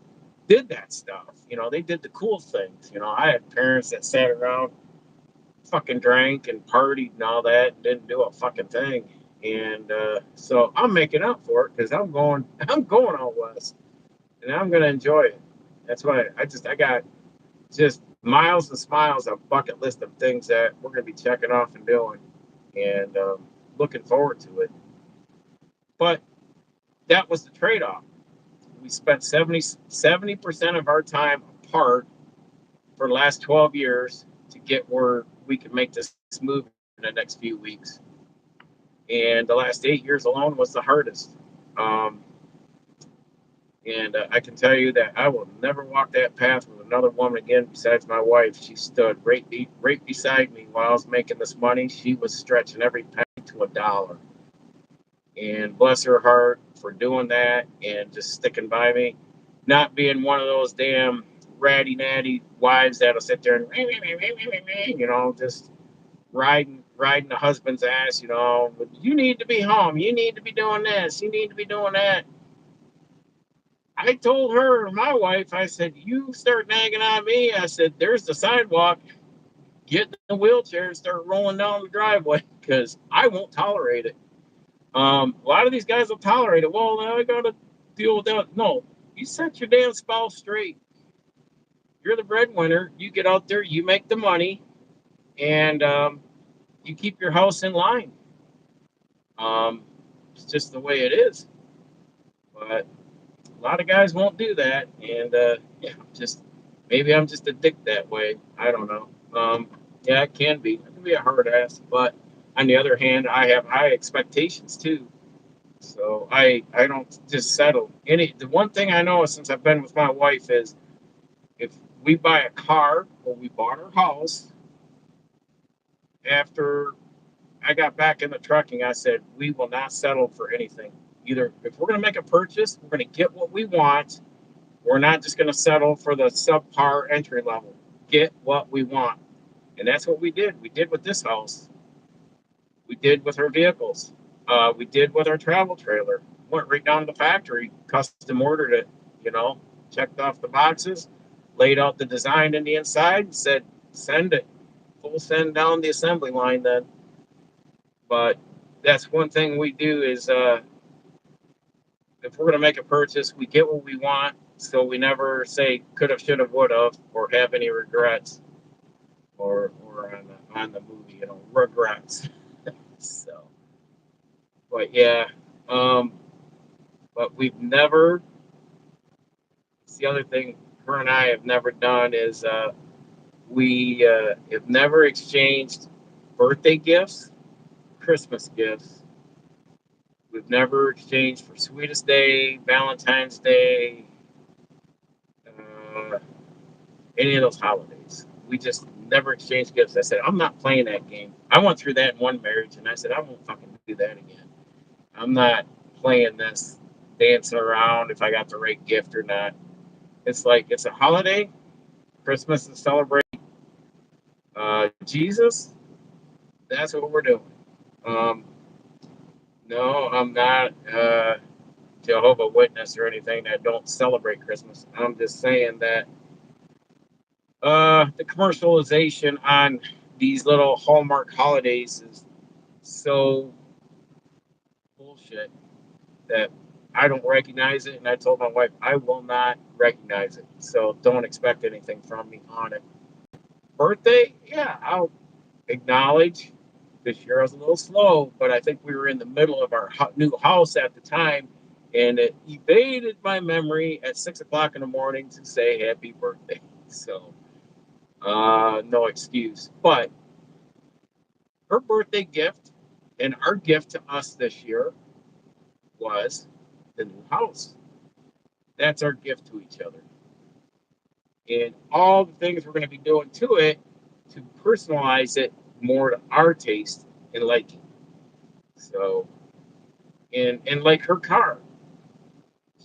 A: did that stuff. They did the cool things. I had parents that sat around fucking drank and partied and all that, and didn't do a fucking thing. And so I'm making up for it because I'm going out west, and I'm gonna enjoy it. That's why I got just miles and smiles of bucket list of things that we're gonna be checking off and doing, and looking forward to it. But that was the trade off. We spent 70% of our time apart for the last 12 years to get where we can make this move in the next few weeks. And the last 8 years alone was the hardest. Um, and I can tell you that I will never walk that path with another woman again besides my wife. She stood right beside me while I was making this money. She was stretching every penny to a dollar. And bless her heart for doing that and just sticking by me, not being one of those damn ratty natty wives that'll sit there and just riding the husband's ass. You need to be home. You need to be doing this. You need to be doing that. I told her, my wife, I said, you start nagging on me. I said, there's the sidewalk. Get in the wheelchair and start rolling down the driveway because I won't tolerate it. A lot of these guys will tolerate it. Well, I got to deal with that. No, you set your damn spouse straight. You're the breadwinner. You get out there, you make the money, and you keep your house in line. Um, it's just the way it is. But a lot of guys won't do that, and yeah, just maybe I'm just a dick that way. I don't know. Yeah, it can be. I can be a hard ass, but on the other hand, I have high expectations too. So I don't just settle. The one thing I know since I've been with my wife is if we buy a car or we bought our house after I got back into trucking, I said we will not settle for anything. Either if we're going to make a purchase, we're going to get what we want. We're not just going to settle for the subpar entry level. Get what we want, and that's what we did. We did with this house. We did with our vehicles. We did with our travel trailer. Went right down to the factory, custom ordered it, you know, checked off the boxes, laid out the design in the inside, said, send it. Full send down the assembly line then. But that's one thing we do is if we're going to make a purchase, we get what we want. So we never say could have, should have, would have, or have any regrets, or on the movie, regrets. So, but yeah, um, but we've never. It's the other thing her and I have never done is we have never exchanged birthday gifts, Christmas gifts. We've never exchanged for Sweetest Day, Valentine's Day, uh, any of those holidays. We just never exchanged gifts. I said, I'm not playing that game. I went through that in one marriage, and I said, I won't fucking do that again. I'm not playing this dancing around if I got the right gift or not. It's like it's a holiday. Christmas is celebrate Jesus. That's what we're doing. Um, no, I'm not Jehovah Witness or anything that don't celebrate Christmas. I'm just saying that the commercialization on these little Hallmark holidays is so bullshit that I don't recognize it. And I told my wife I will not recognize it. So don't expect anything from me on it. Birthday, yeah, I'll acknowledge this year I was a little slow, but I think we were in the middle of our new house at the time, and it evaded my memory at 6 o'clock in the morning to say happy birthday. So, no excuse. But her birthday gift and our gift to us this year was the new house. That's our gift to each other. And all the things we're going to be doing to it to personalize it more to our taste and liking. So, and like her car,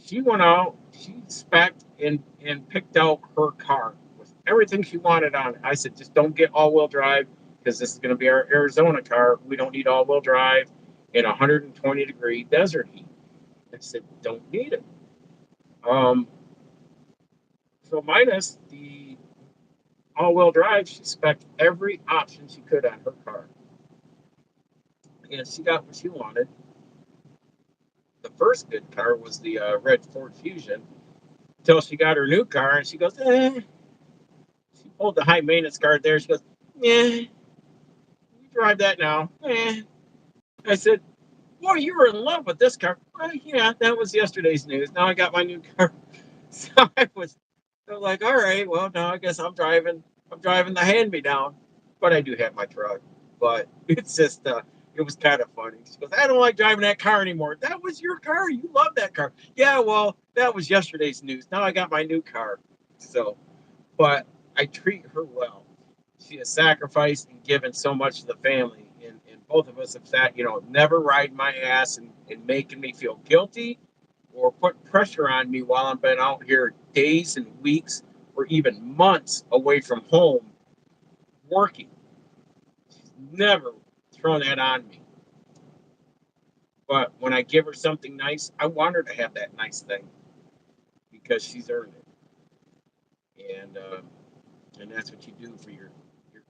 A: she went out, she spec'd and picked out her car with everything she wanted on it. I said, just don't get all-wheel drive because this is going to be our Arizona car. We don't need all-wheel drive in 120-degree desert heat. I said, don't need it. Um, so minus the all-wheel drive. She spec'd every option she could on her car, and she got what she wanted. The first good car was the red Ford Fusion, until she got her new car, and she goes, eh. She pulled the high maintenance card there. She goes, yeah, you drive that now. Eh. I said, boy, you were in love with this car. Well, yeah, that was yesterday's news. Now I got my new car. So I was so like, all right, well, now I guess I'm driving the hand me down. But I do have my truck. But it's just it was kind of funny. She goes, I don't like driving that car anymore. That was your car. You love that car. Yeah, well, that was yesterday's news. Now I got my new car. So, but I treat her well. She has sacrificed and given so much to the family. And both of us have sat, never riding my ass and making me feel guilty or put pressure on me while I've been out here days and weeks or even months away from home working. She's never thrown that on me. But when I give her something nice, I want her to have that nice thing because she's earned it. And that's what you do for your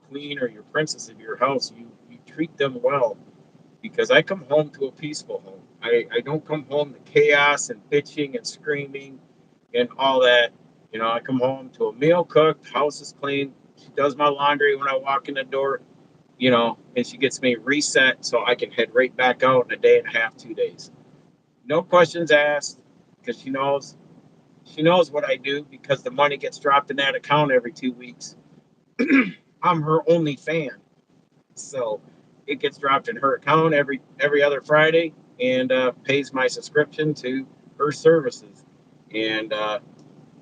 A: queen or your princess of your house. You treat them well because I come home to a peaceful home. I don't come home to chaos and bitching and screaming and all that. I come home to a meal cooked, house is clean. She does my laundry when I walk in the door, and she gets me reset so I can head right back out in a day and a half, 2 days. No questions asked because she knows what I do because the money gets dropped in that account every 2 weeks. I'm her only fan. So it gets dropped in her account every other Friday and pays my subscription to her services. And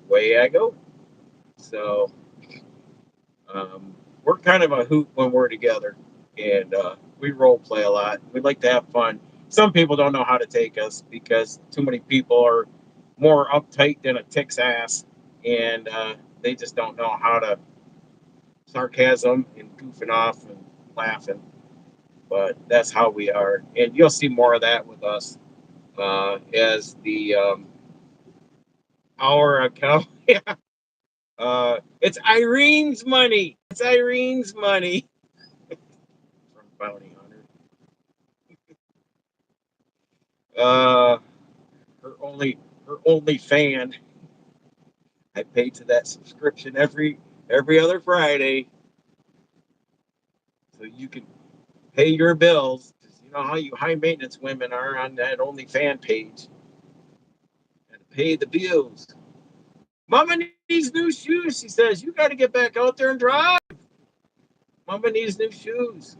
A: away I go. So we're kind of a hoot when we're together, and we role play a lot. We like to have fun. Some people don't know how to take us because too many people are more uptight than a tick's ass, and they just don't know how to sarcasm and goofing off and laughing. But that's how we are, and you'll see more of that with us as the our account. Yeah, it's Irene's money. It's Irene's money from Bounty Hunter. Uh, her only fan. I pay to that subscription every other Friday, so you can pay your bills. You know how you high maintenance women are on that only fan page, and pay the bills. Mama needs new shoes. She says you got to get back out there and drive. Mama needs new shoes.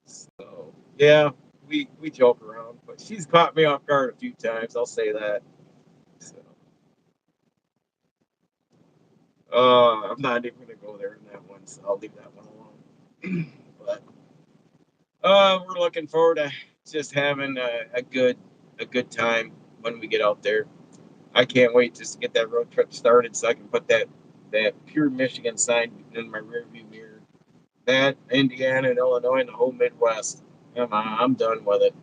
A: So yeah, we joke around, but she's caught me off guard a few times. I'll say that. So, I'm not even gonna go there in that one, so I'll leave that one alone. But we're looking forward to just having a good time when we get out there. I can't wait just to get that road trip started so I can put that pure Michigan sign in my rearview mirror. That Indiana and Illinois and the whole Midwest. I'm done with it.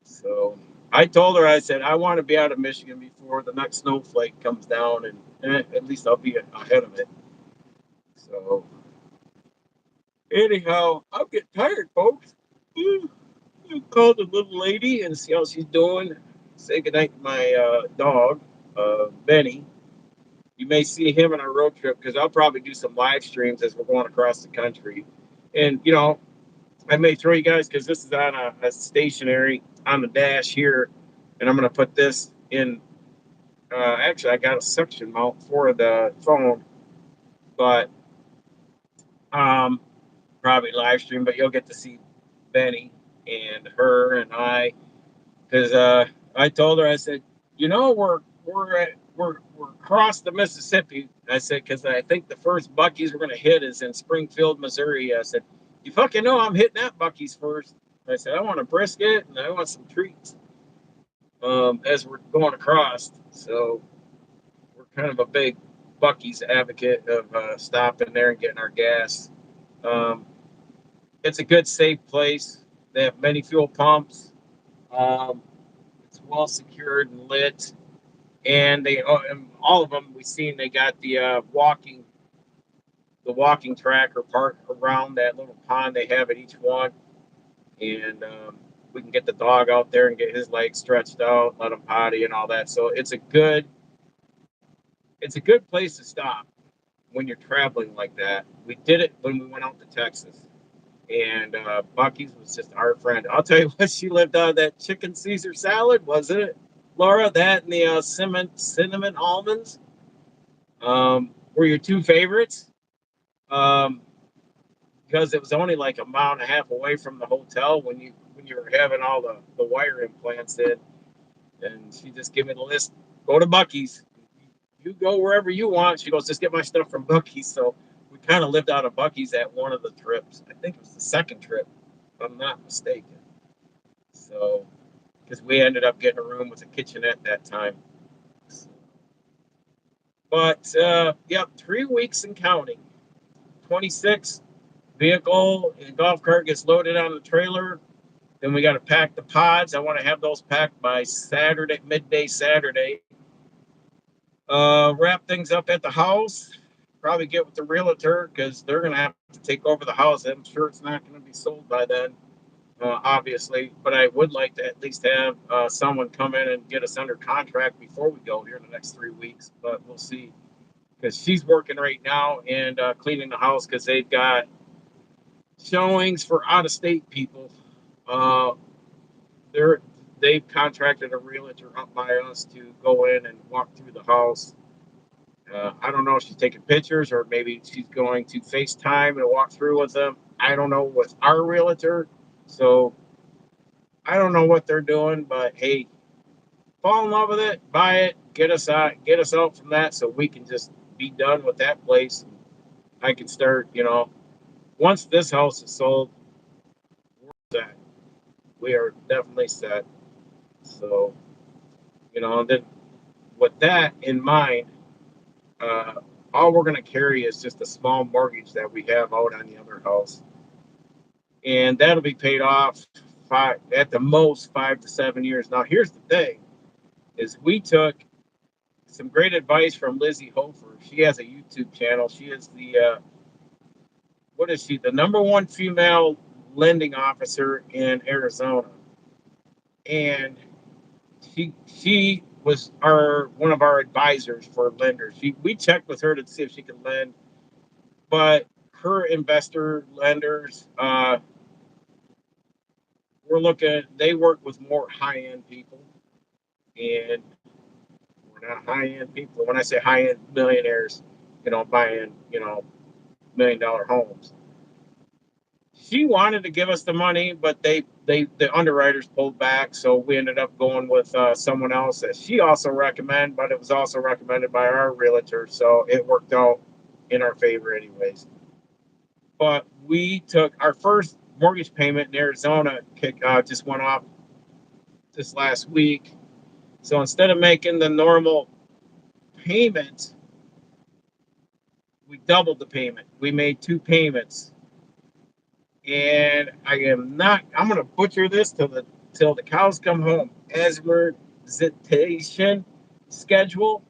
A: So I told her, I said, I want to be out of Michigan before the next snowflake comes down, and at least I'll be ahead of it. So anyhow, I'm getting tired, folks. I'll call the little lady and see how she's doing. Say goodnight to my dog, Benny. You may see him on our road trip because I'll probably do some live streams as we're going across the country. And, I may throw you guys because this is on a stationary on the dash here. And I'm going to put this in. Actually, I got a suction mount for the phone, but um, probably live stream. But you'll get to see Benny and her and I because I told her, I said, we're across the Mississippi. I said because I think the first Bucky's we're gonna hit is in Springfield, Missouri. I said, you fucking know I'm hitting that Bucky's first. I said I want a brisket and I want some treats as we're going across. So we're kind of a big Bucky's advocate of stopping there and getting our gas. Um, it's a good, safe place. They have many fuel pumps. Um, it's well secured and lit, and and all of them we seen they got the walking track or park around that little pond they have at each one, and we can get the dog out there and get his legs stretched out, let him potty and all that. So it's a good place to stop when you're traveling like that. We did it when we went out to Texas, and Bucky's was just our friend. I'll tell you what, she lived on that chicken Caesar salad, wasn't it, Laura? That and the cinnamon almonds were your two favorites. Um, because it was only like a mile and a half away from the hotel when you were having all the wire implants in, and she just gave me the list. Go to Bucky's. You go wherever you want. She goes, just get my stuff from Bucky's. So we kind of lived out of Bucky's at one of the trips. I think it was the second trip, if I'm not mistaken. So because we ended up getting a room with a kitchenette that time. But yep, 3 weeks and counting. 26 vehicle and golf cart gets loaded on the trailer. Then we got to pack the pods. I want to have those packed by Saturday, midday Saturday. Wrap things up at the house. Probably get with the realtor because they're going to have to take over the house. I'm sure it's not going to be sold by then, obviously. But I would like to at least have someone come in and get us under contract before we go here in the next 3 weeks. But we'll see because she's working right now and cleaning the house because they've got showings for out of state people. Uh, they're they've contracted a realtor up by us to go in and walk through the house. I don't know if she's taking pictures or maybe she's going to FaceTime and walk through with them. I don't know with our realtor, so I don't know what they're doing. But hey, fall in love with it, buy it, get us out from that, so we can just be done with that place. I can start, once this house is sold, we're set. We are definitely set. So, and then with that in mind, uh, all we're going to carry is just a small mortgage that we have out on the other house, and that'll be paid off at the most 5 to 7 years. Now, here's the thing: is we took some great advice from Lizzie Hofer. She has a YouTube channel. She is what is she? The number one female lending officer in Arizona, and she was our one of our advisors for lenders. We checked with her to see if she could lend, but her investor lenders we're looking. They work with more high end people, and we're not high end people. When I say high end millionaires, buying $1 million homes. She wanted to give us the money, but the underwriters pulled back, so we ended up going with someone else that she also recommended, but it was also recommended by our realtor, so it worked out in our favor, anyways. But we took our first mortgage payment in Arizona. Just went off this last week, so instead of making the normal payment, we doubled the payment. We made two payments, and I'm gonna butcher this till the cows come home. Asperzitation schedule.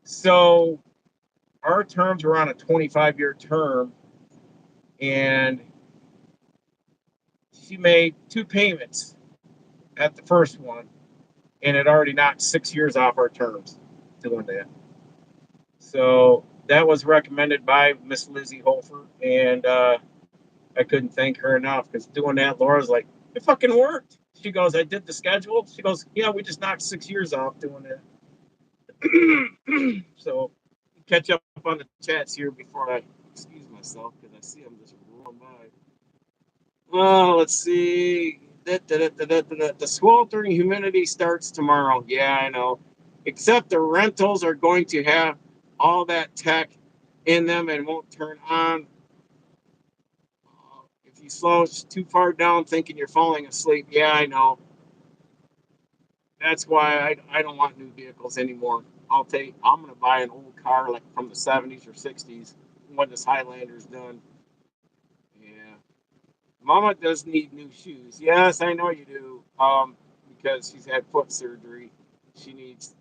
A: So our terms were on a 25-year term, and she made two payments at the first one, and it already knocked 6 years off our terms doing that. So that was recommended by Miss Lizzie Hofer, and I couldn't thank her enough because doing that, Laura's like, it fucking worked. She goes, I did the schedule. She goes, yeah, we just knocked 6 years off doing that. So catch up on the chats here before I excuse myself because I see I'm just rolling by. Oh, let's see. The sweltering humidity starts tomorrow. Yeah, I know. Except the rentals are going to have all that tech in them and won't turn on if you slow too far down thinking you're falling asleep. Yeah, I know. That's why I don't want new vehicles anymore. I'm gonna buy an old car like from the 70s or 60s when this Highlander's done. Yeah. Mama does need new shoes. Yes, I know you do. Because she's had foot surgery. She needs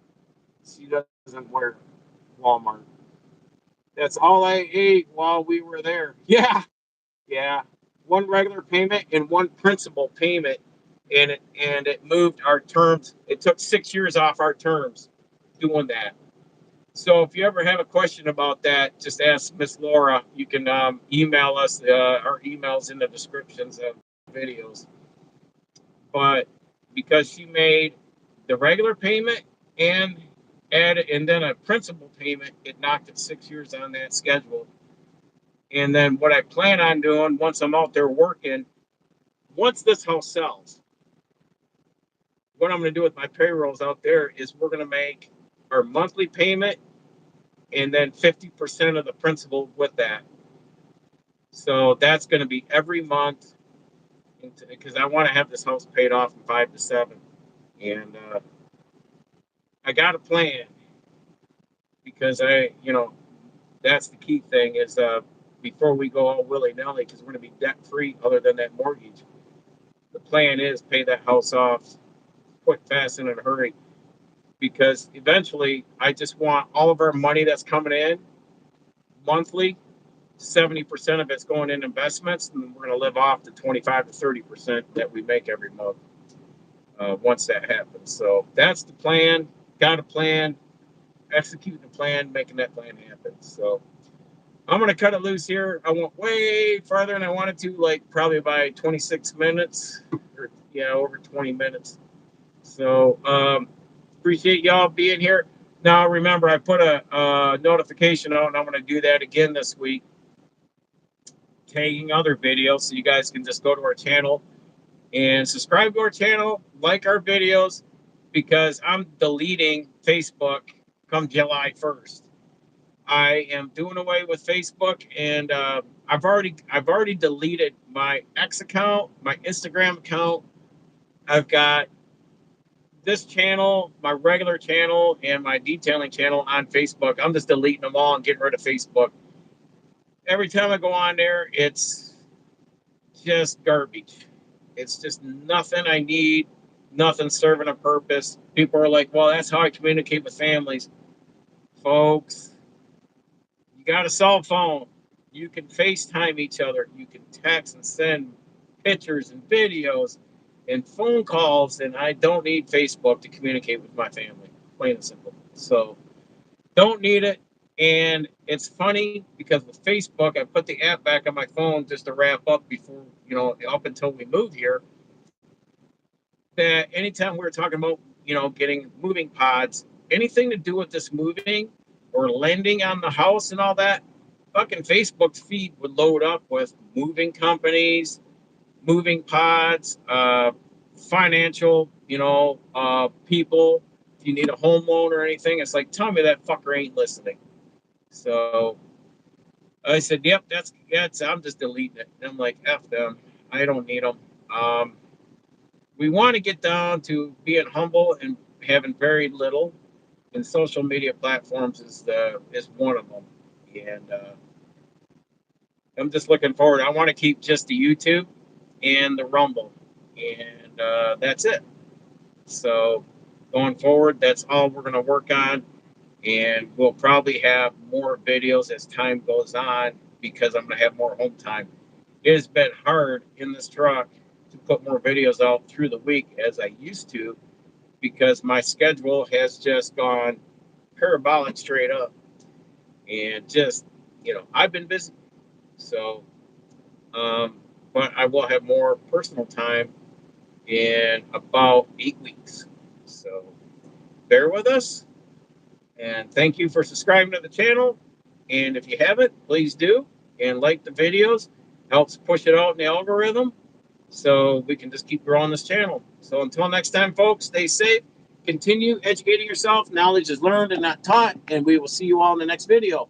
A: She doesn't wear Walmart. That's all I ate while we were there. Yeah, yeah. One regular payment and one principal payment, and it moved our terms. It took 6 years off our terms doing that. So if you ever have a question about that, just ask Miss Laura. You can email us. Our emails in the descriptions of videos. But because she made the regular payment and added and then a principal payment, it knocked it 6 years on that schedule. And then what I plan on doing once I'm out there working, once this house sells, what I'm going to do with my payrolls out there is we're going to make our monthly payment and then 50% of the principal with that. So that's going to be every month because I want to have this house paid off in 5 to 7. And I got a plan because that's the key thing is before we go all willy nilly, because we're going to be debt free other than that mortgage. The plan is pay that house off quick, fast, and in a hurry because eventually I just want all of our money that's coming in monthly. 70% of it's going in investments, and we're going to live off the 25 to 30% that we make every month once that happens. So that's the plan. Got a plan, executing the plan, making that plan happen. So I'm going to cut it loose here. I went way farther than I wanted to, like probably by 26 minutes or, over 20 minutes. So appreciate y'all being here. Now, remember, I put a notification out, and I'm going to do that again this week, tagging other videos, so you guys can just go to our channel and subscribe to our channel, like our videos, because I'm deleting Facebook come July 1st. I am doing away with Facebook, and I've already deleted my X account, my Instagram account. I've got this channel, my regular channel, and my detailing channel on Facebook. I'm just deleting them all and getting rid of Facebook. Every time I go on there, it's just garbage. It's just nothing I need, nothing serving a purpose. People are like, well, that's how I communicate with families. Folks, you got a cell phone. You can FaceTime each other. You can text and send pictures and videos and phone calls. And I don't need Facebook to communicate with my family, plain and simple. So don't need it. And it's funny because with Facebook, I put the app back on my phone just to wrap up before, up until we move here. That anytime we were talking about, getting moving pods, anything to do with this moving or lending on the house and all that, fucking Facebook's feed would load up with moving companies, moving pods, financial, people. If you need a home loan or anything, it's like, tell me that fucker ain't listening. So I said, yep, that's I'm just deleting it. And I'm like, F them. I don't need them. We want to get down to being humble and having very little, and social media platforms is one of them. And I'm just looking forward. I want to keep just the YouTube and the Rumble, and that's it. So going forward, that's all we're going to work on, and we'll probably have more videos as time goes on because I'm going to have more home time. It has been hard in this truck to put more videos out through the week as I used to because my schedule has just gone parabolic straight up, and just I've been busy. So but I will have more personal time in about 8 weeks. So bear with us, and thank you for subscribing to the channel. And if you haven't, please do, and like the videos. Helps push it out in the algorithm so we can just keep growing this channel. So until next time, folks, stay safe, continue educating yourself. Knowledge is learned and not taught, and we will see you all in the next video.